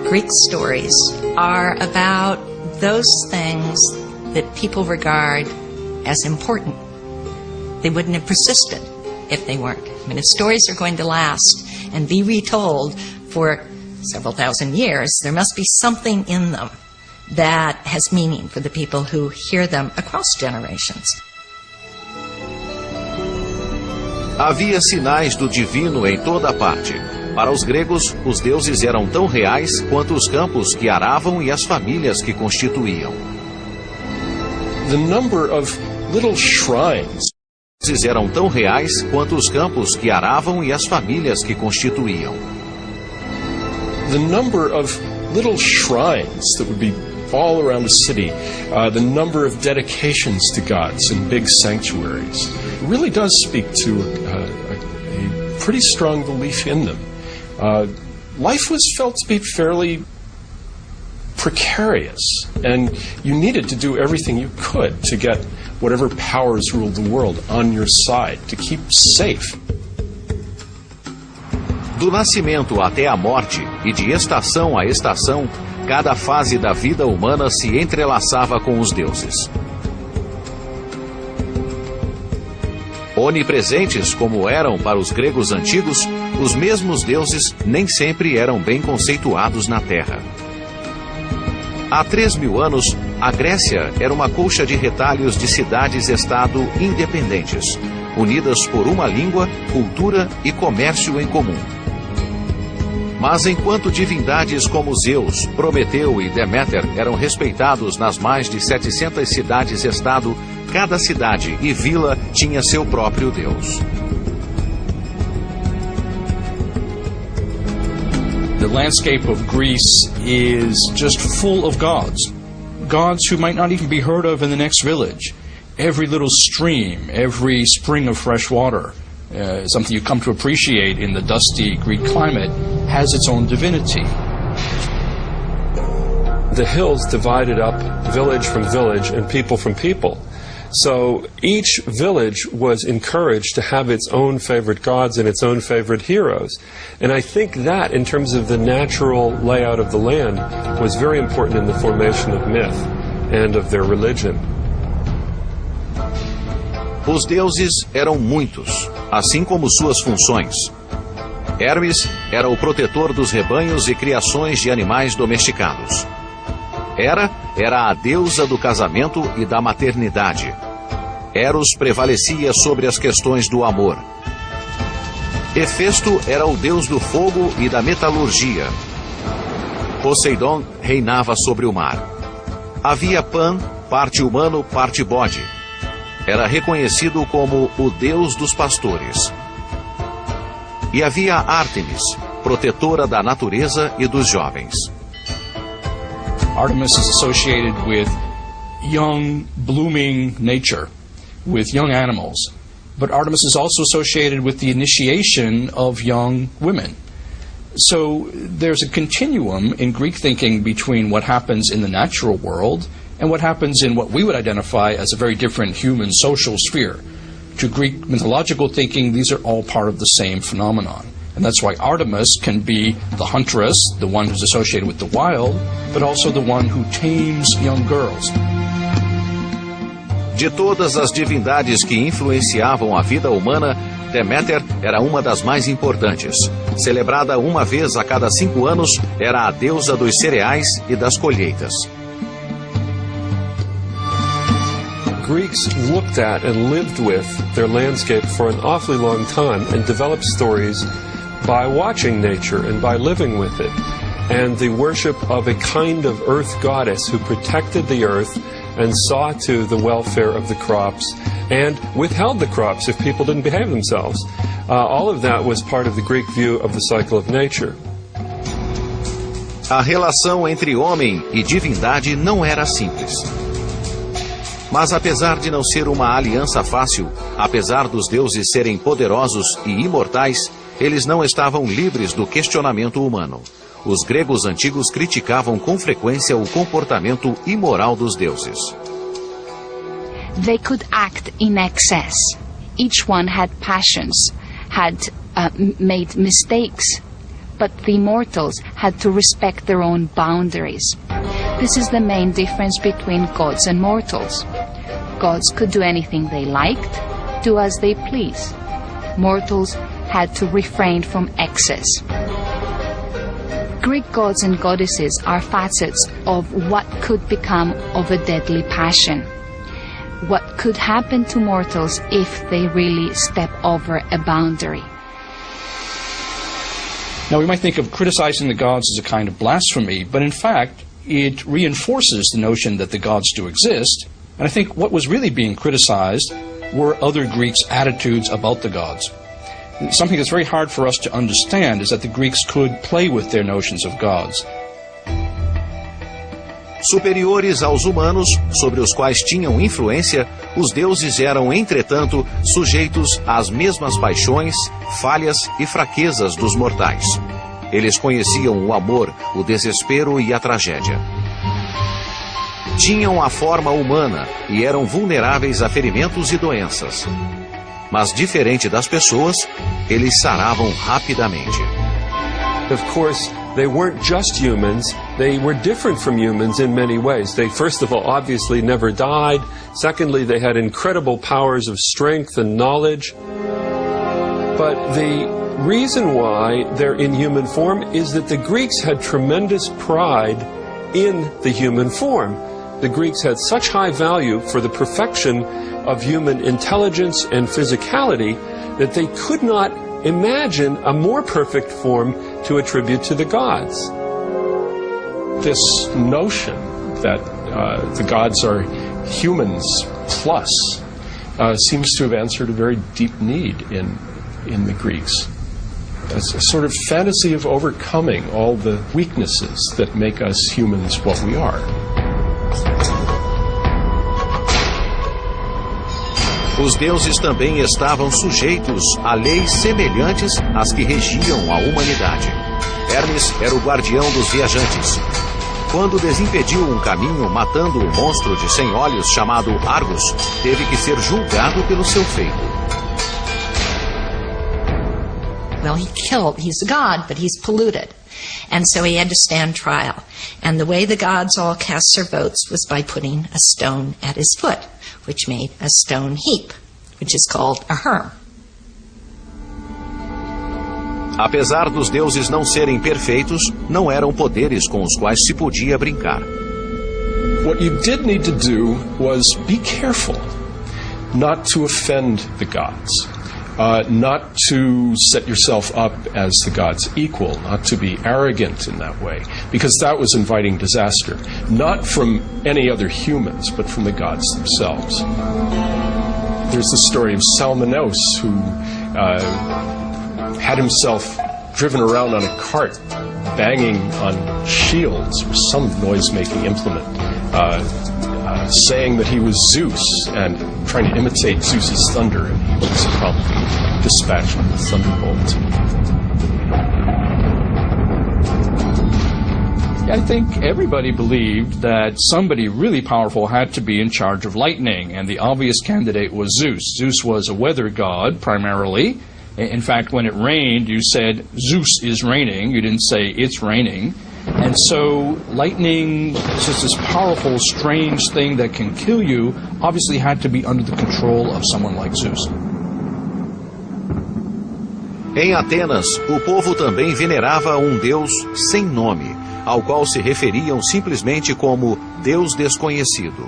Greek stories are about those things that people regard as important. They wouldn't have persisted if they weren't. I mean, if stories are going to last, and be retold for several thousand years, there must be something in them that has meaning for the people who hear them across generations. Havia sinais do divino em toda parte. Para os gregos, os deuses eram tão reais quanto os campos que aravam e as famílias que constituíam. The number of little shrines. Os deuses eram tão reais quanto os campos que aravam e as famílias que constituíam. The number of little shrines that would be all around the city, the number of dedications to gods in big sanctuaries, really does speak to a pretty strong belief in them. Life was felt to be fairly precarious, and you needed to do everything you could to get whatever powers ruled the world on your side, to keep safe. Do nascimento até a morte, e de estação a estação, cada fase da vida humana se entrelaçava com os deuses. Onipresentes como eram para os gregos antigos, os mesmos deuses nem sempre eram bem conceituados na Terra. Há 3.000 anos, a Grécia era uma colcha de retalhos de cidades-estado independentes, unidas por uma língua, cultura e comércio em comum. Mas enquanto divindades como Zeus, Prometeu e Deméter eram respeitados nas mais de 700 cidades-estado, cada cidade e vila tinha seu próprio deus. The landscape of Greece is just full of gods. Gods who might not even be heard of in the next village. Every little stream, every spring of fresh water, something you come to appreciate in the dusty Greek climate, has its own divinity. The hills divided up village from village and people from people. So each village was encouraged to have its own favorite gods and its own favorite heroes. And I think that, in terms of the natural layout of the land, was very important in the formation of myth and of their religion. Os deuses eram muitos, assim como suas funções. Hermes era o protetor dos rebanhos e criações de animais domesticados. Hera era a deusa do casamento e da maternidade. Eros prevalecia sobre as questões do amor. Hefesto era o deus do fogo e da metalurgia. Poseidon reinava sobre o mar. Havia Pan, parte humano, parte bode. Era reconhecido como o deus dos pastores. E havia Ártemis, protetora da natureza e dos jovens. Artemis is associated with young, blooming nature, with young animals. But Artemis is also associated with the initiation of young women. So there's a continuum in Greek thinking between what happens in the natural world and what happens in what we would identify as a very different human social sphere. To Greek mythological thinking, these are all part of the same phenomenon. And that's why Artemis can be the huntress, the one who's associated with the wild, but also the one who tames young girls. De todas as divindades que influenciavam a vida humana, Deméter era uma das mais importantes. Celebrada uma vez a cada 5 anos, era a deusa dos cereais e das colheitas. Greeks looked at and lived with their landscape for an awfully long time and developed stories by watching nature and by living with it. And the worship of a kind of earth goddess who protected the earth and saw to the welfare of the crops and withheld the crops if people didn't behave themselves. All of that was part of the Greek view of the cycle of nature. A relação entre homem e divindade não era simples. Mas apesar de não ser uma aliança fácil, apesar dos deuses serem poderosos e imortais, eles não estavam livres do questionamento humano. Os gregos antigos criticavam com frequência o comportamento imoral dos deuses. They could act in excess. Each one had passions, had made mistakes, but the immortals had to respect their own boundaries. This is the main difference between gods and mortals. Gods could do anything they liked, do as they please. Mortals had to refrain from excess. Greek gods and goddesses are facets of what could become of a deadly passion. What could happen to mortals if they really step over a boundary? Now, we might think of criticizing the gods as a kind of blasphemy, but in fact, it reinforces the notion that the gods do exist. And I think what was really being criticized were other Greeks' attitudes about the gods. Something that's very hard for us to understand is that the Greeks could play with their notions of gods. Superiores aos humanos, sobre os quais tinham influência, os deuses eram, entretanto, sujeitos às mesmas paixões, falhas e fraquezas dos mortais. Eles conheciam o amor, o desespero e a tragédia. Tinham a forma humana e eram vulneráveis a ferimentos e doenças. Mas, diferente das pessoas, eles saravam rapidamente. Of course, they weren't just humans, they were different from humans in many ways. They, first of all, obviously never died. Secondly, they had incredible powers of strength and knowledge. But the reason why they're in human form is that the Greeks had tremendous pride in the human form. The Greeks had such high value for the perfection of human intelligence and physicality that they could not imagine a more perfect form to attribute to the gods. This notion that the gods are humans plus seems to have answered a very deep need in the Greeks. It's a sort of fantasy of overcoming all the weaknesses that make us humans what we are. Os deuses também estavam sujeitos a leis semelhantes às que regiam a humanidade. Hermes era o guardião dos viajantes. Quando desimpediu um caminho matando um monstro de 100 olhos chamado Argus, teve que ser julgado pelo seu feito. Well, he's a god, but he's polluted. And so he had to stand trial. And the way the gods all cast their votes was by putting a stone at his foot, which made a stone heap, which is called a herm. Apesar dos deuses não serem perfeitos, não eram poderes com os quais se podia brincar. What you did need to do was be careful not to offend the gods. Not to set yourself up as the gods' equal, not to be arrogant in that way, because that was inviting disaster, not from any other humans, but from the gods themselves. There's the story of Salmoneus, who had himself driven around on a cart, banging on shields or some noise-making implement, saying that he was Zeus and trying to imitate Zeus's thunder, and he was promptly dispatched with a thunderbolt. I think everybody believed that somebody really powerful had to be in charge of lightning, and the obvious candidate was Zeus. Zeus was a weather god, primarily. In fact, when it rained, you said, Zeus is raining. You didn't say, it's raining. And so lightning, just this powerful, strange thing that can kill you, obviously had to be under the control of someone like Zeus. Em Atenas, o povo também venerava um deus sem nome, ao qual se referiam simplesmente como Deus desconhecido.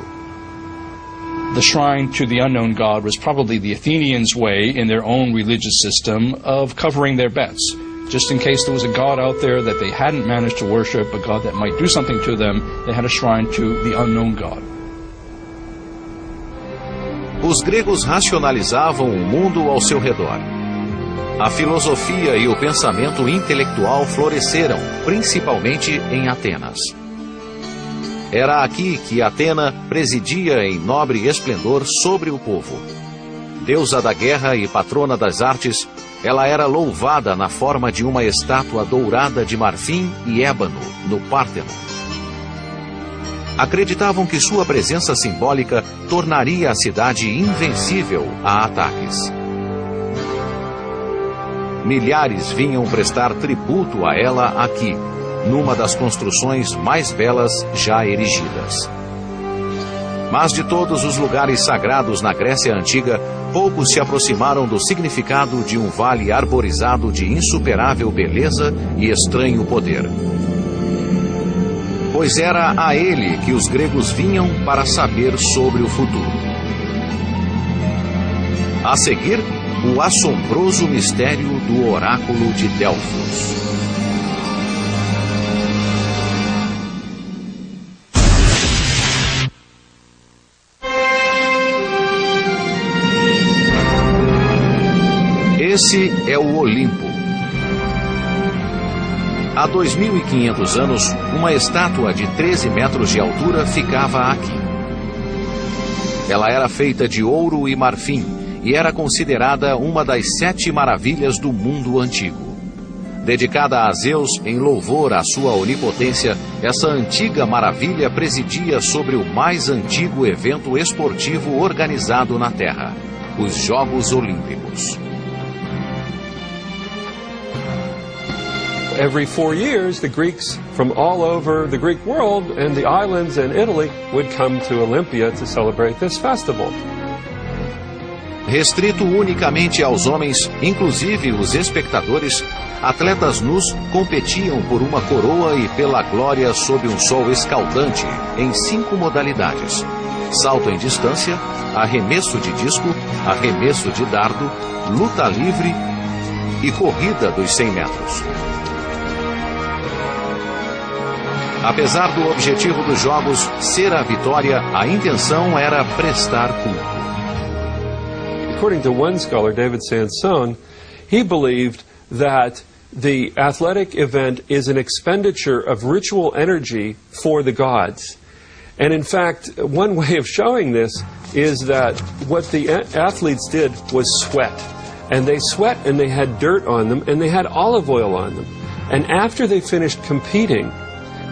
The shrine to the unknown god was probably the Athenians' way, in their own religious system, of covering their bets. Just in case there was a god out there that they hadn't managed to worship, a god that might do something to them, they had a shrine to the unknown god. Os gregos racionalizavam o mundo ao seu redor. A filosofia e o pensamento intelectual floresceram, principalmente em Atenas. Era aqui que Atena presidia em nobre esplendor sobre o povo. Deusa da guerra e patrona das artes, ela era louvada na forma de uma estátua dourada de marfim e ébano, no Párteno. Acreditavam que sua presença simbólica tornaria a cidade invencível a ataques. Milhares vinham prestar tributo a ela aqui, numa das construções mais belas já erigidas. Mas de todos os lugares sagrados na Grécia Antiga, poucos se aproximaram do significado de um vale arborizado de insuperável beleza e estranho poder. Pois era a ele que os gregos vinham para saber sobre o futuro. A seguir, o assombroso mistério do oráculo de Delfos. Esse é o Olimpo. Há 2.500 anos, uma estátua de 13 metros de altura ficava aqui. Ela era feita de ouro e marfim e era considerada uma das 7 maravilhas do mundo antigo. Dedicada a Zeus em louvor à sua onipotência, essa antiga maravilha presidia sobre o mais antigo evento esportivo organizado na Terra, os Jogos Olímpicos. Every 4 years, the Greeks from all over the Greek world and the islands and Italy would come to Olympia to celebrate this festival. Restrito unicamente aos homens, inclusive os espectadores, atletas nus competiam por uma coroa e pela glória sob um sol escaldante em 5 modalidades: salto em distância, arremesso de disco, arremesso de dardo, luta livre e corrida dos 100 metros. Apesar do objetivo dos jogos ser a vitória, a intenção era prestar culto. According to one scholar, David Sansone, he believed that the athletic event is an expenditure of ritual energy for the gods. And in fact, one way of showing this is that what the athletes did was sweat. And they sweat and they had dirt on them and they had olive oil on them. And after they finished competing,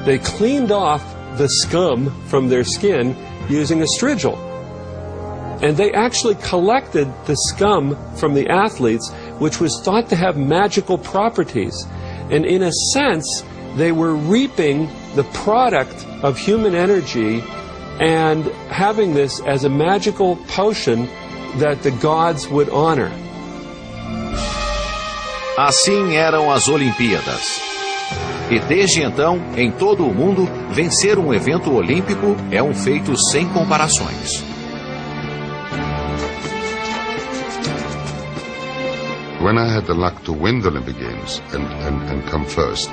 they cleaned off the scum from their skin using a strigil. And they actually collected the scum from the athletes, which was thought to have magical properties. And in a sense, they were reaping the product of human energy and having this as a magical potion that the gods would honor. Assim eram as Olimpíadas. E desde então, em todo o mundo, vencer um evento olímpico é um feito sem comparações. When I had the luck to win the Olympic Games and come first,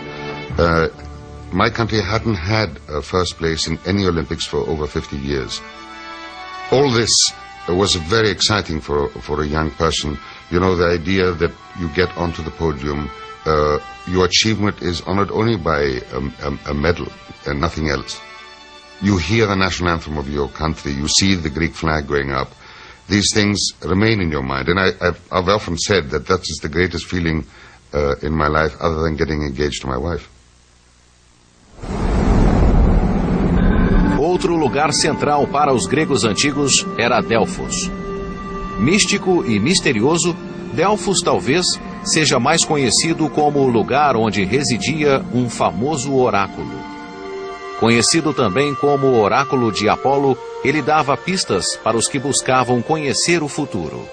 my country hadn't had a first place in any Olympics for over 50 years. All this was very exciting for a young person. You know, the idea that you get onto the podium, your achievement is honored only by a medal and nothing else. You hear the national anthem of your country, you see the Greek flag going up. These things remain in your mind, and I've often said that is the greatest feeling in my life, other than getting engaged to my wife. Outro lugar central para os gregos antigos era Delfos. Místico e misterioso, Delfos talvez seja mais conhecido como o lugar onde residia um famoso oráculo. Conhecido também como o oráculo de Apolo, ele dava pistas para os que buscavam conhecer o futuro.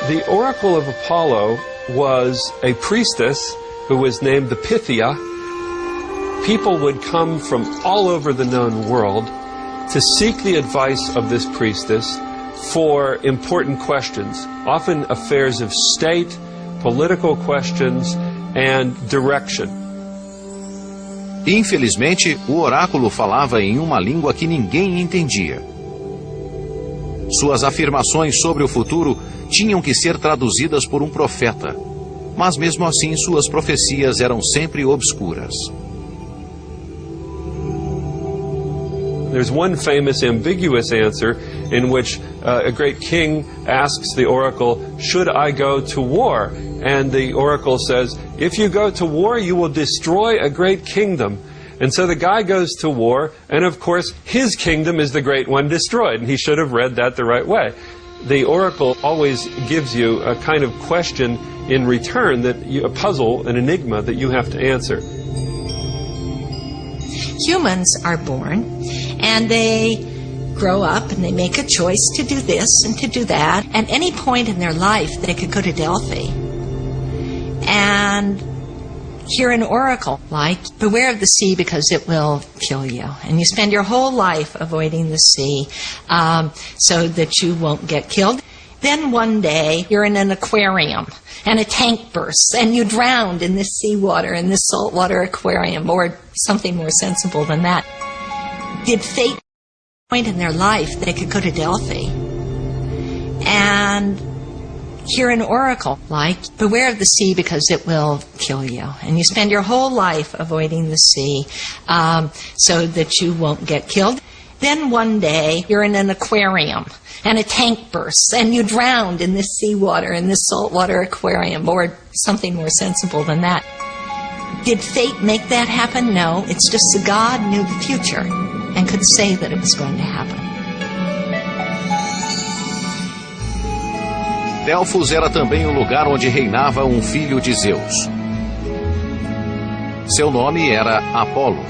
The oracle of Apollo was a priestess who was named the Pythia. People would come from all over the known world to seek the advice of this priestess for important questions, often affairs of state, political questions, and direction. Infelizmente, o oráculo falava em uma língua que ninguém entendia. Suas afirmações sobre o futuro tinham que ser traduzidas por um profeta, mas mesmo assim suas profecias eram sempre obscuras. There's one famous ambiguous answer in which a great king asks the oracle, "Should I go to war?" And the oracle says, "If you go to war, you will destroy a great kingdom." And so the guy goes to war, and of course his kingdom is the great one destroyed, and he should have read that the right way. The oracle always gives you a kind of question in return, a puzzle, an enigma that you have to answer. Humans are born, and they grow up and they make a choice to do this and to do that. At any point in their life, they could go to Delphi and hear an oracle like, beware of the sea because it will kill you. And you spend your whole life avoiding the sea so that you won't get killed. Then one day, you're in an aquarium, and a tank bursts, and you drowned in this seawater, in this saltwater aquarium, or something more sensible than that. Did fate point in their life they could go to Delphi and hear an oracle like, beware of the sea because it will kill you. And you spend your whole life avoiding the sea so that you won't get killed. Then one day, you're in an aquarium, and a tank bursts, and you drowned in this seawater, in this saltwater aquarium, or something more sensible than that. Did fate make that happen? No. It's just that God knew the future and could say that it was going to happen. Delfos era também o lugar onde reinava um filho de Zeus. Seu nome era Apolo.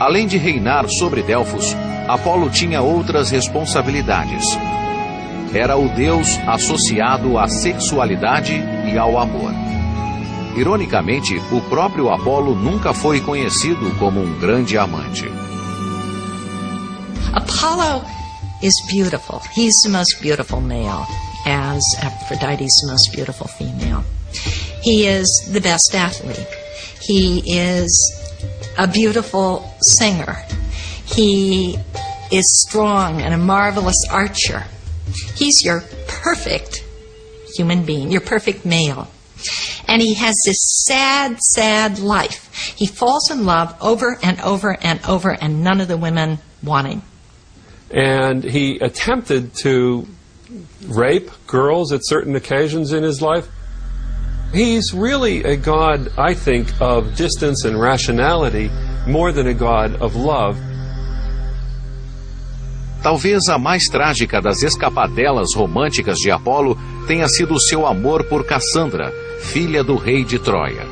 Além de reinar sobre Delfos, Apolo tinha outras responsabilidades. Era o deus associado à sexualidade e ao amor. Ironicamente, o próprio Apolo nunca foi conhecido como um grande amante. Apollo is beautiful. He's the most beautiful male, as Aphrodite is the most beautiful female. He is the best athlete. He is a beautiful singer. He is strong and a marvelous archer. He's your perfect human being, your perfect male. And he has this sad, sad life. He falls in love over and over and over, and none of the women want him. And he attempted to rape girls at certain occasions in his life. He's really a god, I think, of distance and rationality more than a god of love. Talvez a mais trágica das escapadelas românticas de Apolo tenha sido o seu amor por Cassandra, filha do rei de Troia.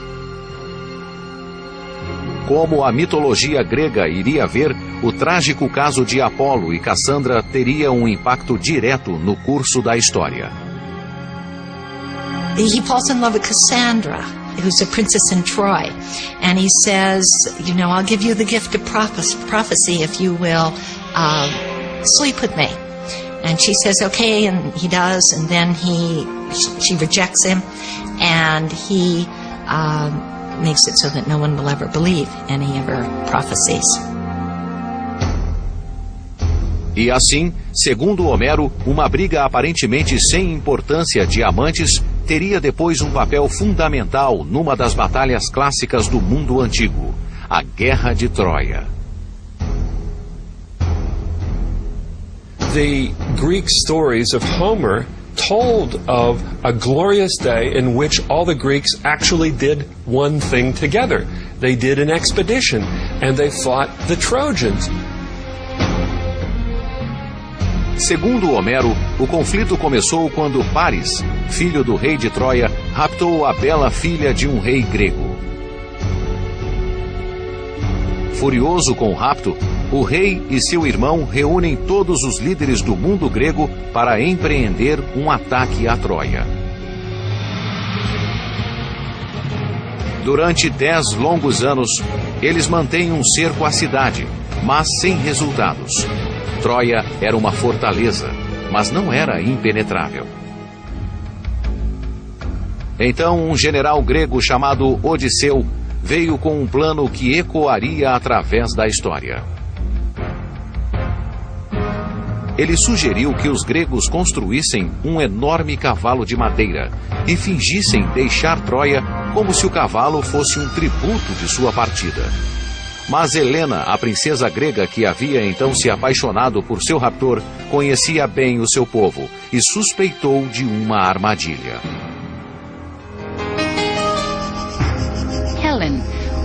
Como a mitologia grega iria ver, o trágico caso de Apolo e Cassandra teria um impacto direto no curso da história. He falls in love with Cassandra, who's a princess in Troy. And he says, you know, I'll give you the gift of prophecy if you will sleep with me. And she says, okay, and he does, and then she rejects him, and he makes it so that no one will ever believe any of her prophecies. E assim, segundo Homero, uma briga aparentemente sem importância de amantes teria depois um papel fundamental numa das batalhas clássicas do mundo antigo, a Guerra de Troia. The Greek stories of Homer told of a glorious day in which all the Greeks actually did one thing together. They did an expedition, and they fought the Trojans. Segundo Homero, o conflito começou quando Paris, filho do rei de Troia, raptou a bela filha de um rei grego. Furioso com o rapto, o rei e seu irmão reúnem todos os líderes do mundo grego para empreender um ataque a Troia. Durante 10 longos anos, eles mantêm um cerco à cidade, mas sem resultados. Troia era uma fortaleza, mas não era impenetrável. Então, um general grego chamado Odisseu veio com um plano que ecoaria através da história. Ele sugeriu que os gregos construíssem um enorme cavalo de madeira e fingissem deixar Troia como se o cavalo fosse um tributo de sua partida. Mas Helena, a princesa grega que havia então se apaixonado por seu raptor, conhecia bem o seu povo e suspeitou de uma armadilha. Helen,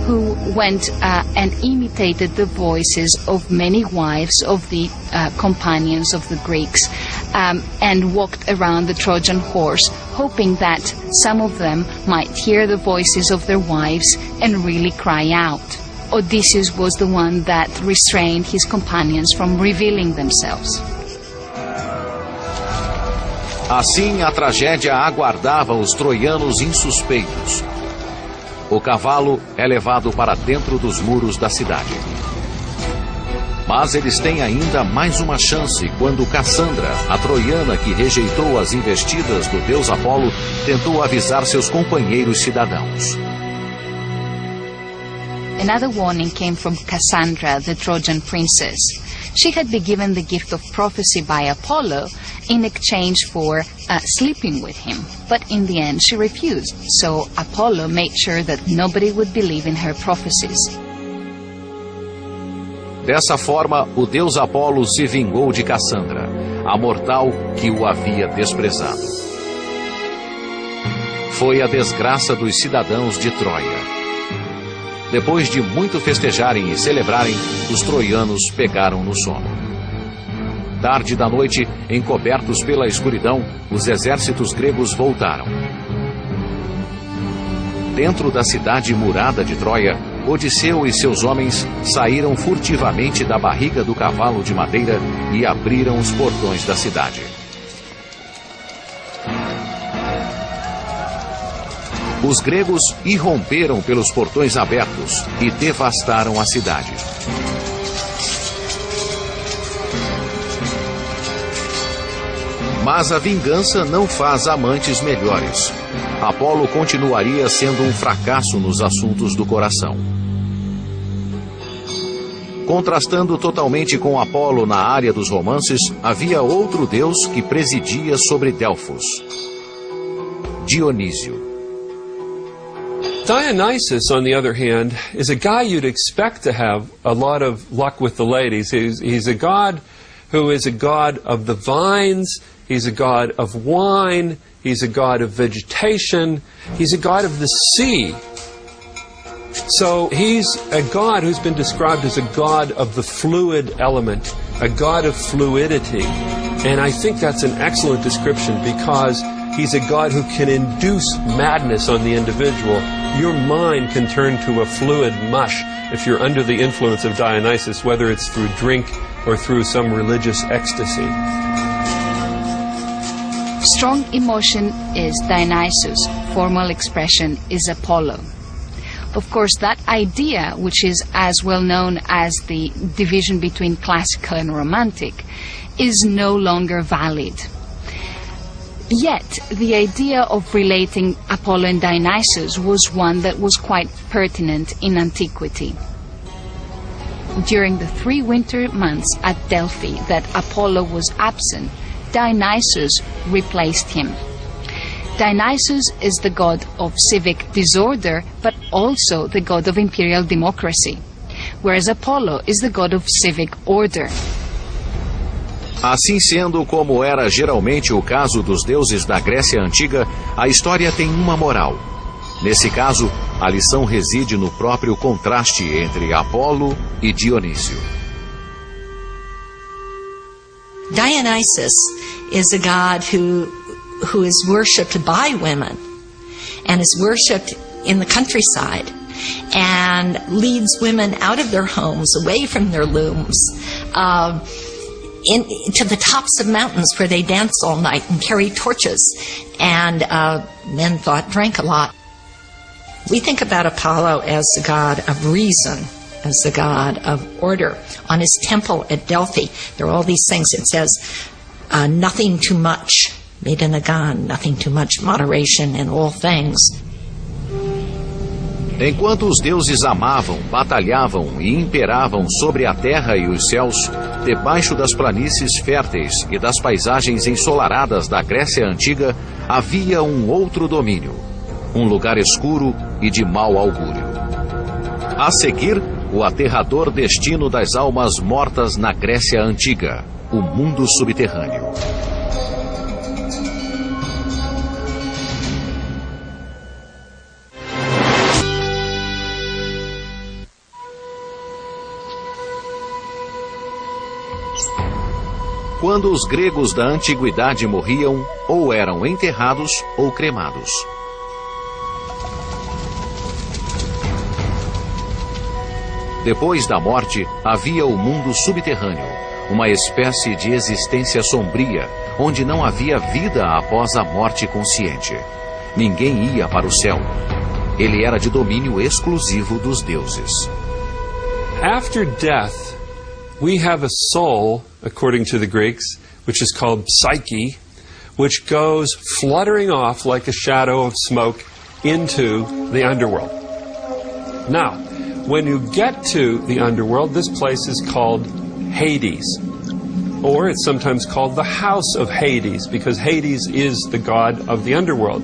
who went and imitated the voices of many wives of the companions of the Greeks and walked around the Trojan horse, hoping that some of them might hear the voices of their wives and really cry out. Odysseus was the one that restrained his companions from revealing themselves. Assim, a tragédia aguardava os troianos insuspeitos. O cavalo é levado para dentro dos muros da cidade. Mas eles têm ainda mais uma chance quando Cassandra, a troiana que rejeitou as investidas do deus Apolo, tentou avisar seus companheiros cidadãos. Another warning came from Cassandra, the Trojan princess. She had been given the gift of prophecy by Apollo in exchange for sleeping with him. But in the end she refused, so Apollo made sure that nobody would believe in her prophecies. Dessa forma, o deus Apolo se vingou de Cassandra, a mortal que o havia desprezado. Foi a desgraça dos cidadãos de Troia. Depois de muito festejarem e celebrarem, os troianos pegaram no sono. Tarde da noite, encobertos pela escuridão, os exércitos gregos voltaram. Dentro da cidade murada de Troia, Odisseu e seus homens saíram furtivamente da barriga do cavalo de madeira e abriram os portões da cidade. Os gregos irromperam pelos portões abertos e devastaram a cidade. Mas a vingança não faz amantes melhores. Apolo continuaria sendo um fracasso nos assuntos do coração. Contrastando totalmente com Apolo na área dos romances, havia outro deus que presidia sobre Delfos: Dionísio. Dionysus, on the other hand, is a guy you'd expect to have a lot of luck with the ladies. He's a god who is a god of the vines, he's a god of wine, he's a god of vegetation, he's a god of the sea. So he's a god who's been described as a god of the fluid element, a god of fluidity. And I think that's an excellent description because he's a god who can induce madness on the individual. Your mind can turn to a fluid mush if you're under the influence of Dionysus, whether it's through drink or through some religious ecstasy. Strong emotion is Dionysus. Formal expression is Apollo. Of course, that idea, which is as well known as the division between classical and romantic, is no longer valid. Yet, the idea of relating Apollo and Dionysus was one that was quite pertinent in antiquity. During the 3 winter months at Delphi that Apollo was absent, Dionysus replaced him. Dionysus is the god of civic disorder, but also the god of imperial democracy, whereas Apollo is the god of civic order. Assim sendo, como era geralmente o caso dos deuses da Grécia Antiga, a história tem uma moral. Nesse caso, a lição reside no próprio contraste entre Apolo e Dionísio. Dionysus is a god who is worshipped by women and is worshipped in the countryside and leads women out of their homes, away from their looms, to the tops of mountains where they dance all night and carry torches, and men thought drank a lot. We think about Apollo as the god of reason, as the god of order. On his temple at Delphi, there are all these things. It says, nothing too much, Medanagon, nothing too much, moderation in all things. Enquanto os deuses amavam, batalhavam e imperavam sobre a terra e os céus, debaixo das planícies férteis e das paisagens ensolaradas da Grécia Antiga, havia um outro domínio, um lugar escuro e de mau augúrio. A seguir, o aterrador destino das almas mortas na Grécia Antiga, o mundo subterrâneo. Quando os gregos da antiguidade morriam, ou eram enterrados ou cremados. . Depois da morte, havia o mundo subterrâneo, uma espécie de existência sombria, onde não havia vida após a morte consciente. Ninguém ia para o céu. Ele era de domínio exclusivo dos deuses. After death, we have a soul, according to the Greeks, which is called psyche, which goes fluttering off like a shadow of smoke into the underworld. Now, when you get to the underworld, this place is called Hades, or it's sometimes called the House of Hades, because Hades is the god of the underworld.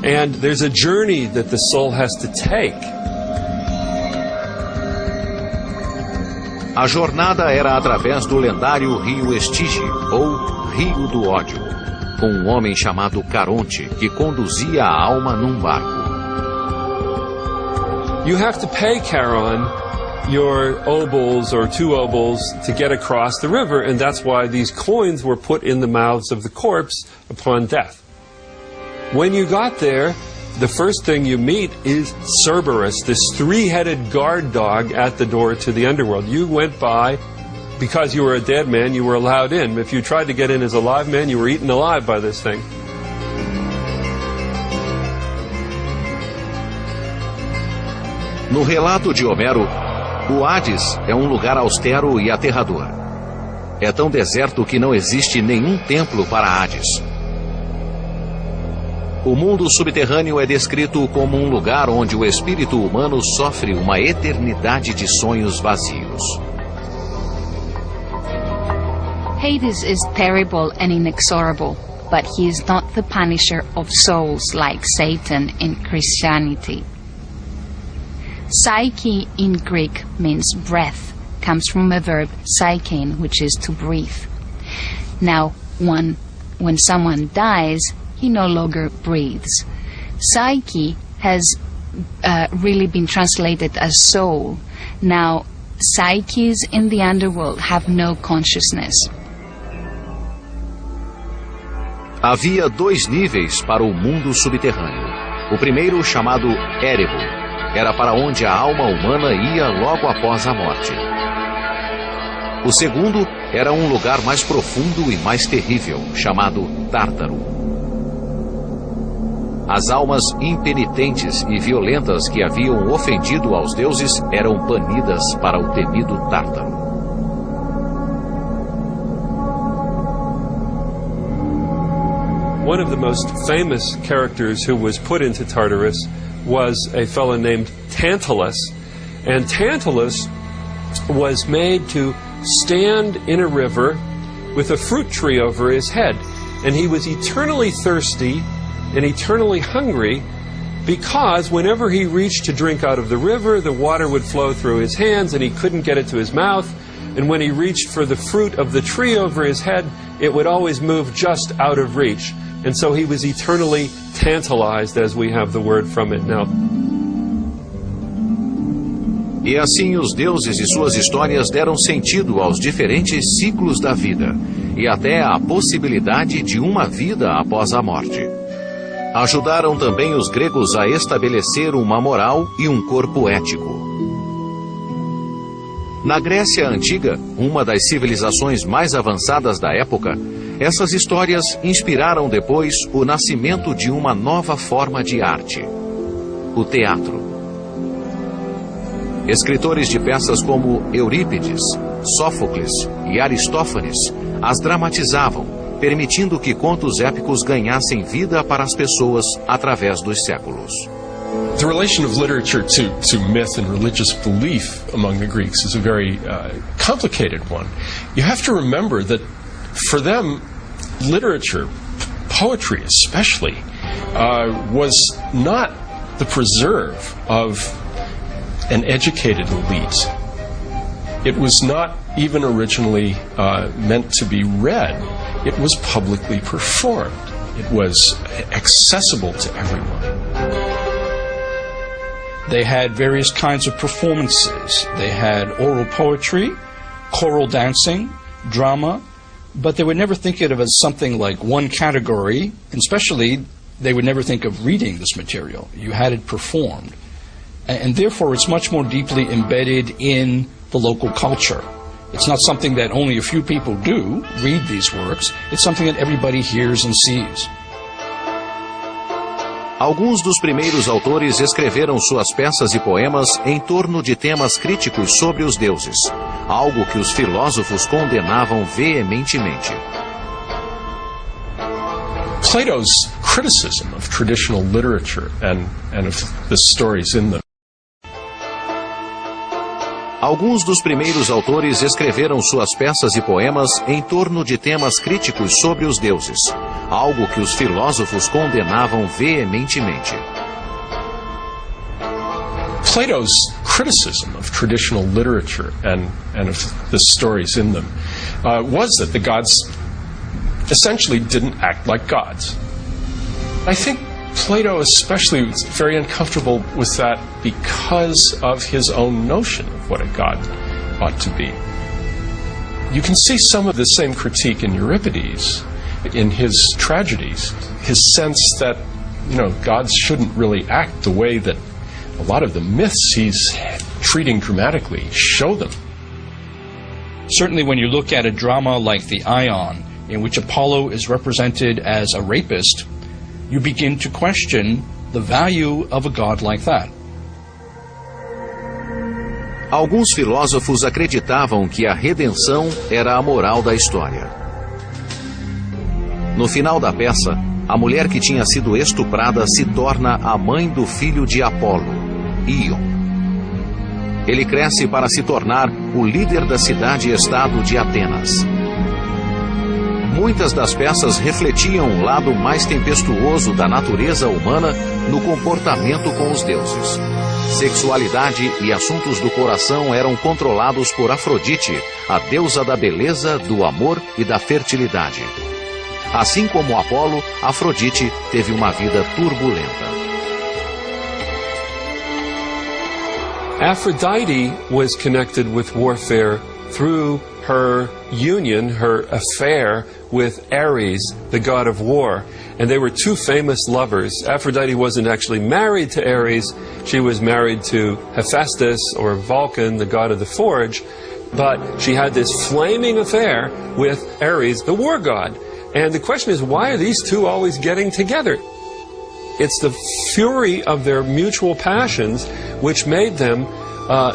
And there's a journey that the soul has to take. A jornada era através do lendário rio Estige, ou Rio do Ódio, com um homem chamado Caronte, que conduzia a alma num barco. You have to pay Charon your obols or 2 obols to get across the river, and that's why these coins were put in the mouths of the corpse upon death. When you got there, the first thing you meet is Cerberus, this 3-headed guard dog at the door to the underworld. You went by, because you were a dead man, you were allowed in. If you tried to get in as a live man, you were eaten alive by this thing. No relato de Homero, o Hades é um lugar austero e aterrador. É tão deserto que não existe nenhum templo para Hades. O mundo subterrâneo é descrito como um lugar onde o espírito humano sofre uma eternidade de sonhos vazios. Hades is terrible and inexorable, but he is not the punisher of souls like Satan in Christianity. Psyche in Greek means breath, comes from a verb psychein, which is to breathe. Now, when someone dies, he no longer breathes. Psyche has really been translated as soul. Now, psyches in the underworld have no consciousness. Havia 2 níveis para o mundo subterrâneo. O primeiro, chamado Érebo, era para onde a alma humana ia logo após a morte. O segundo era um lugar mais profundo e mais terrível, chamado Tártaro. As almas impenitentes e violentas que haviam ofendido aos deuses eram banidas para o temido Tártaro. One of the most famous characters who was put into Tartarus was a fellow named Tantalus. And Tantalus was made to stand in a river with a fruit tree over his head. And he was eternally thirsty and eternally hungry, because whenever he reached to drink out of the river, the water would flow through his hands and he couldn't get it to his mouth. And when he reached for the fruit of the tree over his head, it would always move just out of reach. And so he was eternally tantalized, as we have the word from it now. E assim os deuses e suas histórias deram sentido aos diferentes ciclos da vida, e até à possibilidade de uma vida após a morte. Ajudaram também os gregos a estabelecer uma moral e um corpo ético. Na Grécia Antiga, uma das civilizações mais avançadas da época, essas histórias inspiraram depois o nascimento de uma nova forma de arte: o teatro. Escritores de peças como Eurípides, Sófocles e Aristófanes as dramatizavam, permitindo que contos épicos ganhassem vida para as pessoas através dos séculos. The relation of literature to myth and religious belief among the Greeks is a very complicated one. You have to remember that for them, literature, poetry especially, was not the preserve of an educated elite. It was not even originally meant to be read. It was publicly performed. It was accessible to everyone. They had various kinds of performances. They had oral poetry, choral dancing, drama, but they would never think of it as something like one category, and especially they would never think of reading this material. You had it performed. and therefore it's much more deeply embedded in the local culture. It's not something that only a few people do, read these works. It's something that everybody hears and sees. Alguns dos primeiros autores escreveram suas peças e poemas em torno de temas críticos sobre os deuses, algo que os filósofos condenavam veementemente. Plato's criticism of traditional literature and of the stories in them. Alguns dos primeiros autores escreveram suas peças e poemas em torno de temas críticos sobre os deuses, algo que os filósofos condenavam veementemente. Plato's criticism of traditional literature and of the stories in them was that the gods essentially didn't act like gods. I think Plato especially was very uncomfortable with that because of his own notion of what a god ought to be. You can see some of the same critique in Euripides, in his tragedies, his sense that, gods shouldn't really act the way that a lot of the myths he's treating dramatically show them. Certainly when you look at a drama like the Ion, in which Apollo is represented as a rapist, you begin to question the value of a god like that. Alguns filósofos acreditavam que a redenção era a moral da história. No final da peça, a mulher que tinha sido estuprada se torna a mãe do filho de Apolo, Íon. Ele cresce para se tornar o líder da cidade-estado de Atenas. Muitas das peças refletiam o lado mais tempestuoso da natureza humana no comportamento com os deuses. Sexualidade e assuntos do coração eram controlados por Afrodite, a deusa da beleza, do amor e da fertilidade. Assim como Apolo, Afrodite teve uma vida turbulenta. Aphrodite was connected with warfare through her union, her affair with Ares, the god of war. And they were two famous lovers. Aphrodite wasn't actually married to Ares. She was married to Hephaestus, or Vulcan, the god of the forge. But she had this flaming affair with Ares, the war god. And the question is, why are these two always getting together? It's the fury of their mutual passions which made them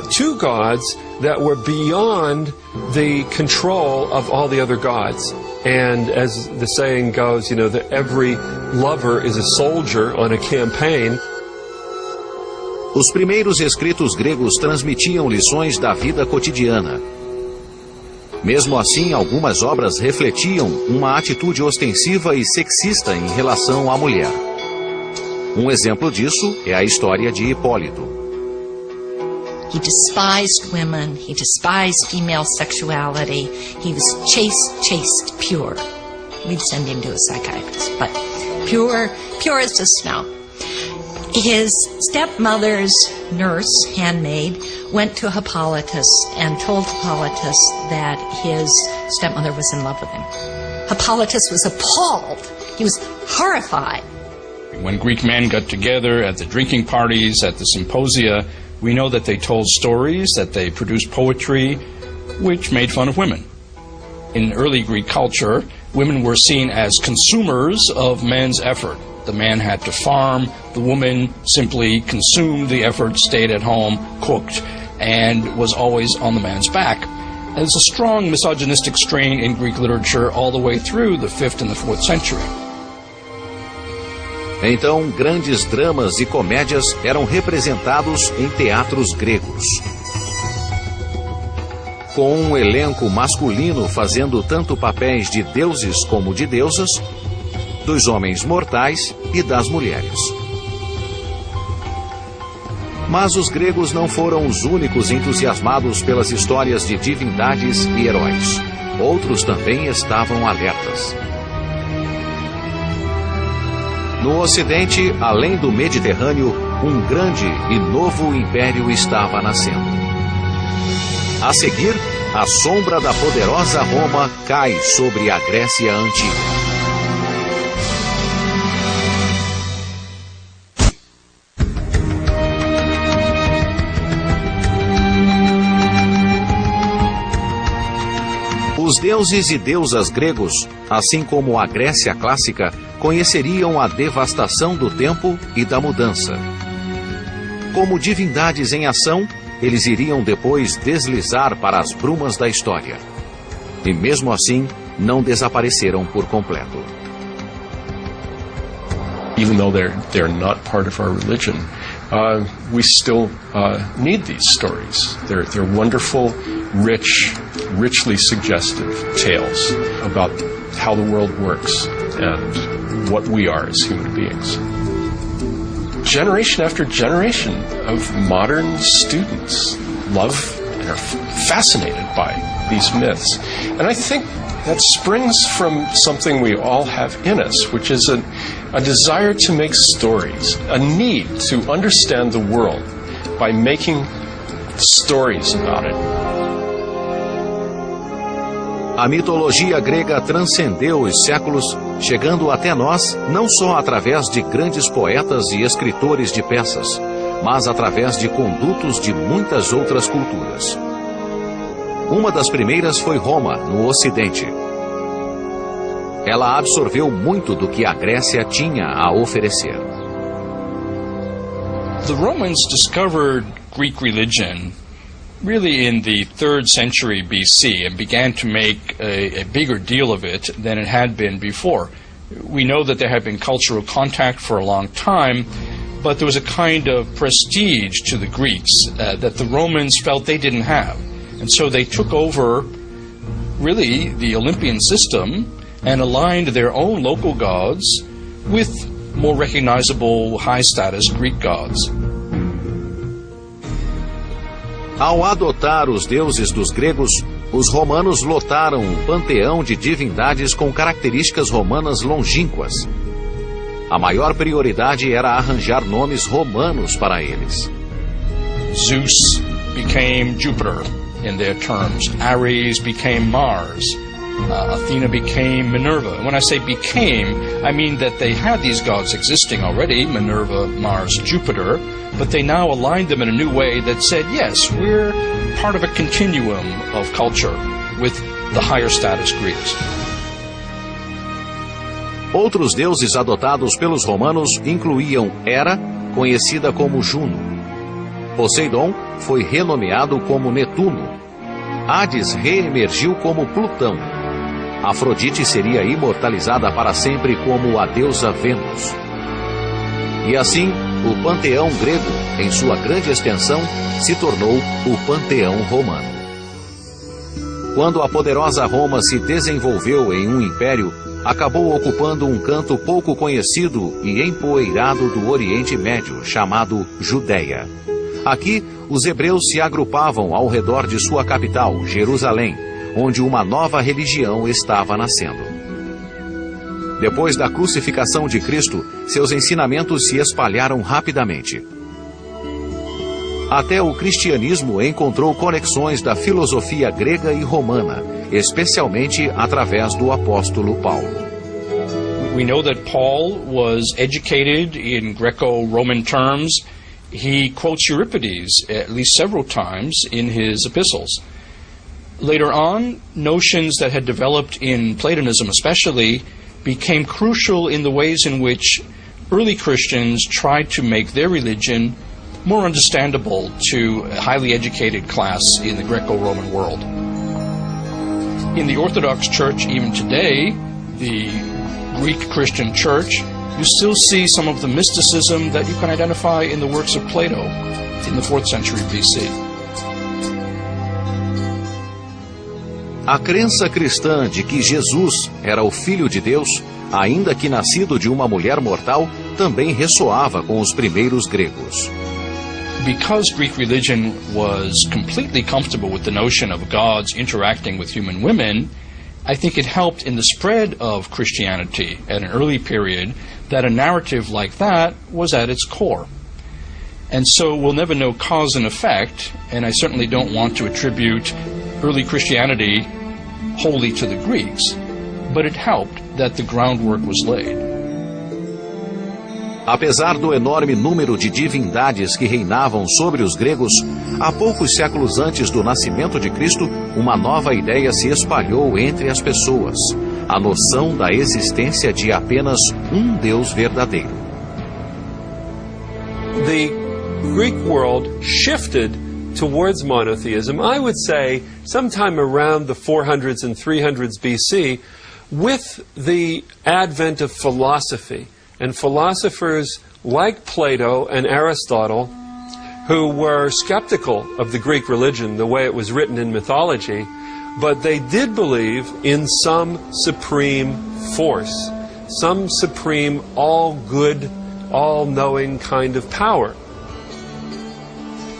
two gods that were beyond the control of all the other gods. And as the saying goes, that every lover is a soldier on a campaign. Os primeiros escritos gregos transmitiam lições da vida cotidiana. Mesmo assim, algumas obras refletiam uma atitude ostensiva e sexista em relação à mulher. Um exemplo disso é a história de Hipólito. He despised women, he despised female sexuality, he was chaste, pure. We'd send him to a psychiatrist, but pure as the snow. His stepmother's nurse, handmaid, went to Hippolytus and told Hippolytus that his stepmother was in love with him. Hippolytus was appalled. He was horrified. When Greek men got together at the drinking parties, at the symposia, we know that they told stories, that they produced poetry, which made fun of women. In early Greek culture, women were seen as consumers of men's effort. The man had to farm, the woman simply consumed the effort, stayed at home, cooked, and was always on the man's back. And there's a strong misogynistic strain in Greek literature all the way through the 5th and the 4th century. Então, grandes dramas e comédias eram representados em teatros gregos. Com um elenco masculino fazendo tanto papéis de deuses como de deusas, dos homens mortais e das mulheres. Mas os gregos não foram os únicos entusiasmados pelas histórias de divindades e heróis. Outros também estavam alertas. No Ocidente, além do Mediterrâneo, um grande e novo império estava nascendo. A seguir, a sombra da poderosa Roma cai sobre a Grécia Antiga. deuses e deusas gregos, assim como a Grécia clássica, conheceriam a devastação do tempo e da mudança. Como divindades em ação, eles iriam depois deslizar para as brumas da história. E mesmo assim, não desapareceram por completo. Even though they're not part of our religion, we still need these stories. They're wonderful, rich, richly suggestive tales about how the world works and what we are as human beings. Generation after generation of modern students love and are fascinated by these myths. And I think that springs from something we all have in us, which is a desire to make stories, a need to understand the world by making stories about it. A mitologia grega transcendeu os séculos, chegando até nós não só através de grandes poetas e escritores de peças, mas através de condutos de muitas outras culturas. Uma das primeiras foi Roma, no Ocidente. Ela absorveu muito do que a Grécia tinha a oferecer. The Romans discovered Greek religion really in the 3rd century BC and began to make a bigger deal of it than it had been before. We know that there had been cultural contact for a long time, but there was a kind of prestige to the Greeks that the Romans felt they didn't have. And so they took over really the Olympian system and aligned their own local gods with more recognizable high-status Greek gods. Ao adotar os deuses dos gregos, os romanos lotaram um panteão de divindades com características romanas longínquas. A maior prioridade era arranjar nomes romanos para eles. Zeus became Jupiter in their terms. Ares became Mars. Athena became Minerva. And when I say became, I mean that they had these gods existing already, Minerva, Mars, Jupiter, but they now aligned them in a new way that said, yes, we're part of a continuum of culture with the higher status Greeks. Outros deuses adotados pelos romanos incluíam Hera, conhecida como Juno. Poseidon foi renomeado como Netuno. Hades reemergiu como Plutão. Afrodite seria imortalizada para sempre como a deusa Vênus. E assim, o panteão grego, em sua grande extensão, se tornou o panteão romano. Quando a poderosa Roma se desenvolveu em um império, acabou ocupando um canto pouco conhecido e empoeirado do Oriente Médio, chamado Judéia. Aqui, os hebreus se agrupavam ao redor de sua capital, Jerusalém, onde uma nova religião estava nascendo. Depois da crucificação de Cristo, seus ensinamentos se espalharam rapidamente. Até o cristianismo encontrou conexões da filosofia grega e romana, especialmente através do apóstolo Paulo. We know that Paul was educated in Greco-Roman terms. He quotes Euripides at least several times in his epistles. Later on, notions that had developed in Platonism especially became crucial in the ways in which early Christians tried to make their religion more understandable to a highly educated class in the Greco-Roman world. In the Orthodox Church, even today, the Greek Christian Church, you still see some of the mysticism that you can identify in the works of Plato in the 4th century BC. A crença cristã de que Jesus era o Filho de Deus, ainda que nascido de uma mulher mortal, também ressoava com os primeiros gregos. Because Greek religion was completely comfortable with the notion of gods interacting with human women, I think it helped in the spread of Christianity at an early period that a narrative like that was at its core. And so we'll never know cause and effect, and I certainly don't want to attribute early Christianity wholly to the Greeks, but it helped that the groundwork was laid. Apesar do enorme número de divindades que reinavam sobre os gregos, há poucos séculos antes do nascimento de Cristo, uma nova ideia se espalhou entre as pessoas: a noção da existência de apenas um Deus verdadeiro. The Greek world shifted towards monotheism, I would say, sometime around the 400s and 300s BC, with the advent of philosophy. And philosophers like Plato and Aristotle, who were skeptical of the Greek religion the way it was written in mythology, but they did believe in some supreme force, some supreme, all-good, all-knowing kind of power.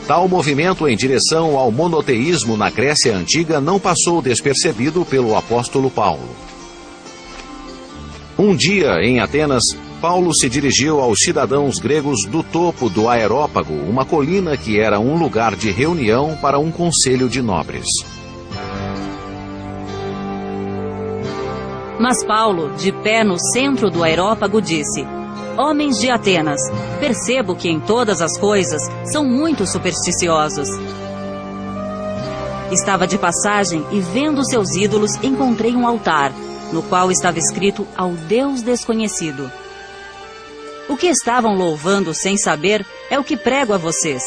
Tal movimento em direção ao monoteísmo na Grécia Antiga não passou despercebido pelo apóstolo Paulo. Um dia, em Atenas, Paulo se dirigiu aos cidadãos gregos do topo do Aerópago, uma colina que era um lugar de reunião para um conselho de nobres. Mas Paulo, de pé no centro do Aerópago, disse: Homens de Atenas, percebo que em todas as coisas são muito supersticiosos. Estava de passagem e, vendo seus ídolos, encontrei um altar, no qual estava escrito ao Deus desconhecido. O que estavam louvando sem saber é o que prego a vocês.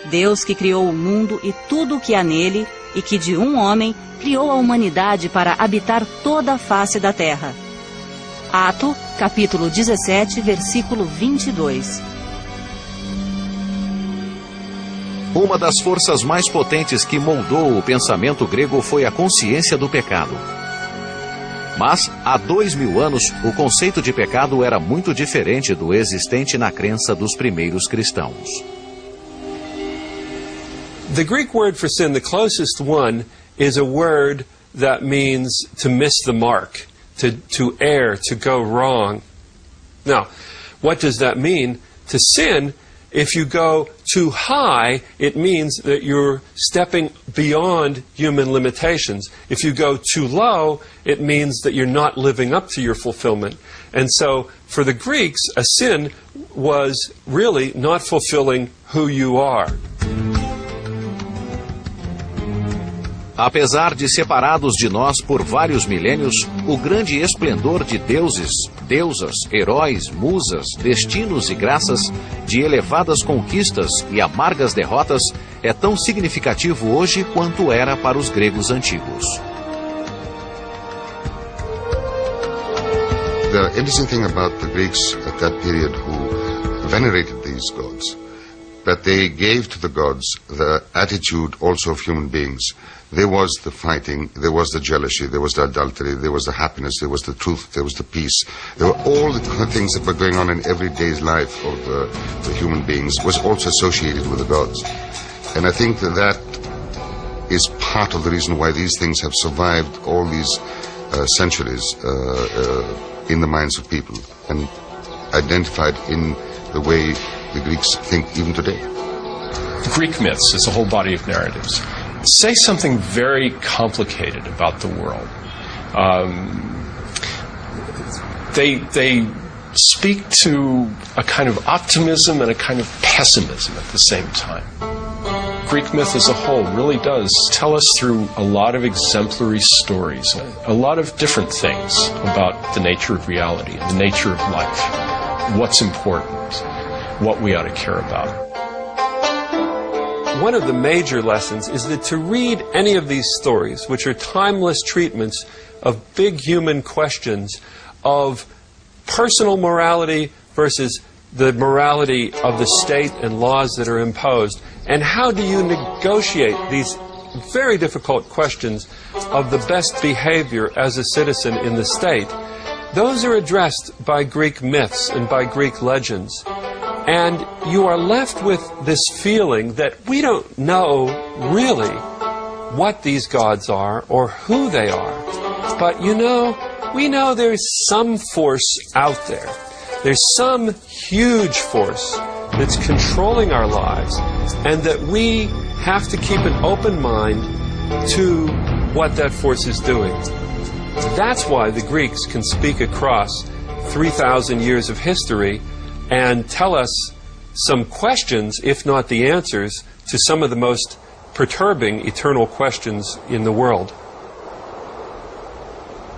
Deus que criou o mundo e tudo o que há nele, e que de um homem criou a humanidade para habitar toda a face da terra. Ato, capítulo 17, versículo 22. Uma das forças mais potentes que moldou o pensamento grego foi a consciência do pecado. Mas, há 2000 anos, o conceito de pecado era muito diferente do existente na crença dos primeiros cristãos. The Greek word for sin, the closest one, is a word that means to miss the mark, to err, to go wrong. Now, what does that mean? To sin, if you go too high, it means that you're stepping beyond human limitations. If you go too low, it means that you're not living up to your fulfillment. And so, for the Greeks, a sin was really not fulfilling who you are. Apesar de separados de nós por vários milênios, o grande esplendor de deuses, deusas, heróis, musas, destinos e graças, de elevadas conquistas e amargas derrotas, é tão significativo hoje quanto era para os gregos antigos. The interesting thing about the Greeks at that period who venerated these gods, that they gave to the gods the attitude also of human beings. There was the fighting, there was the jealousy, there was the adultery, there was the happiness, there was the truth, there was the peace. There were all the things that were going on in everyday's life of the human beings was also associated with the gods. And I think that is part of the reason why these things have survived all these centuries in the minds of people and identified in the way the Greeks think even today. Greek myths is a whole body of narratives. Say something very complicated about the world. They speak to a kind of optimism and a kind of pessimism at the same time. Greek myth as a whole really does tell us through a lot of exemplary stories, a lot of different things about the nature of reality, the nature of life, what's important, what we ought to care about. One of the major lessons is that to read any of these stories, which are timeless treatments of big human questions of personal morality versus the morality of the state and laws that are imposed, and how do you negotiate these very difficult questions of the best behavior as a citizen in the state, those are addressed by Greek myths and by Greek legends. And you are left with this feeling that we don't know really what these gods are or who they are. But you know, we know there's some force out there. There's some huge force that's controlling our lives, and that we have to keep an open mind to what that force is doing. That's why the Greeks can speak across 3,000 years of history and tell us some questions, if not the answers, to some of the most perturbing eternal questions in the world.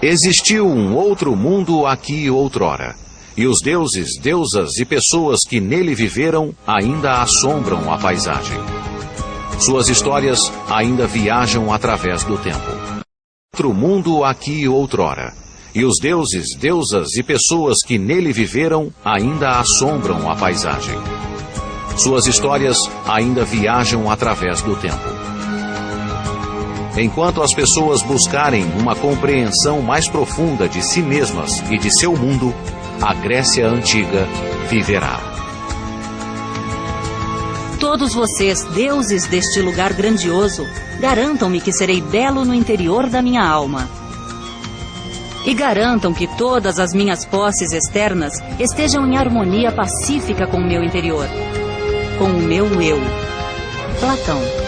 Existiu outro mundo aqui outrora, e os deuses, deusas e pessoas que nele viveram ainda assombram a paisagem. Suas histórias ainda viajam através do tempo. Outro mundo aqui outrora, e os deuses, deusas e pessoas que nele viveram ainda assombram a paisagem. Suas histórias ainda viajam através do tempo. Enquanto as pessoas buscarem uma compreensão mais profunda de si mesmas e de seu mundo, a Grécia Antiga viverá. Todos vocês, deuses deste lugar grandioso, garantam-me que serei belo no interior da minha alma. E garantam que todas as minhas posses externas estejam em harmonia pacífica com o meu interior, com o meu eu. Platão.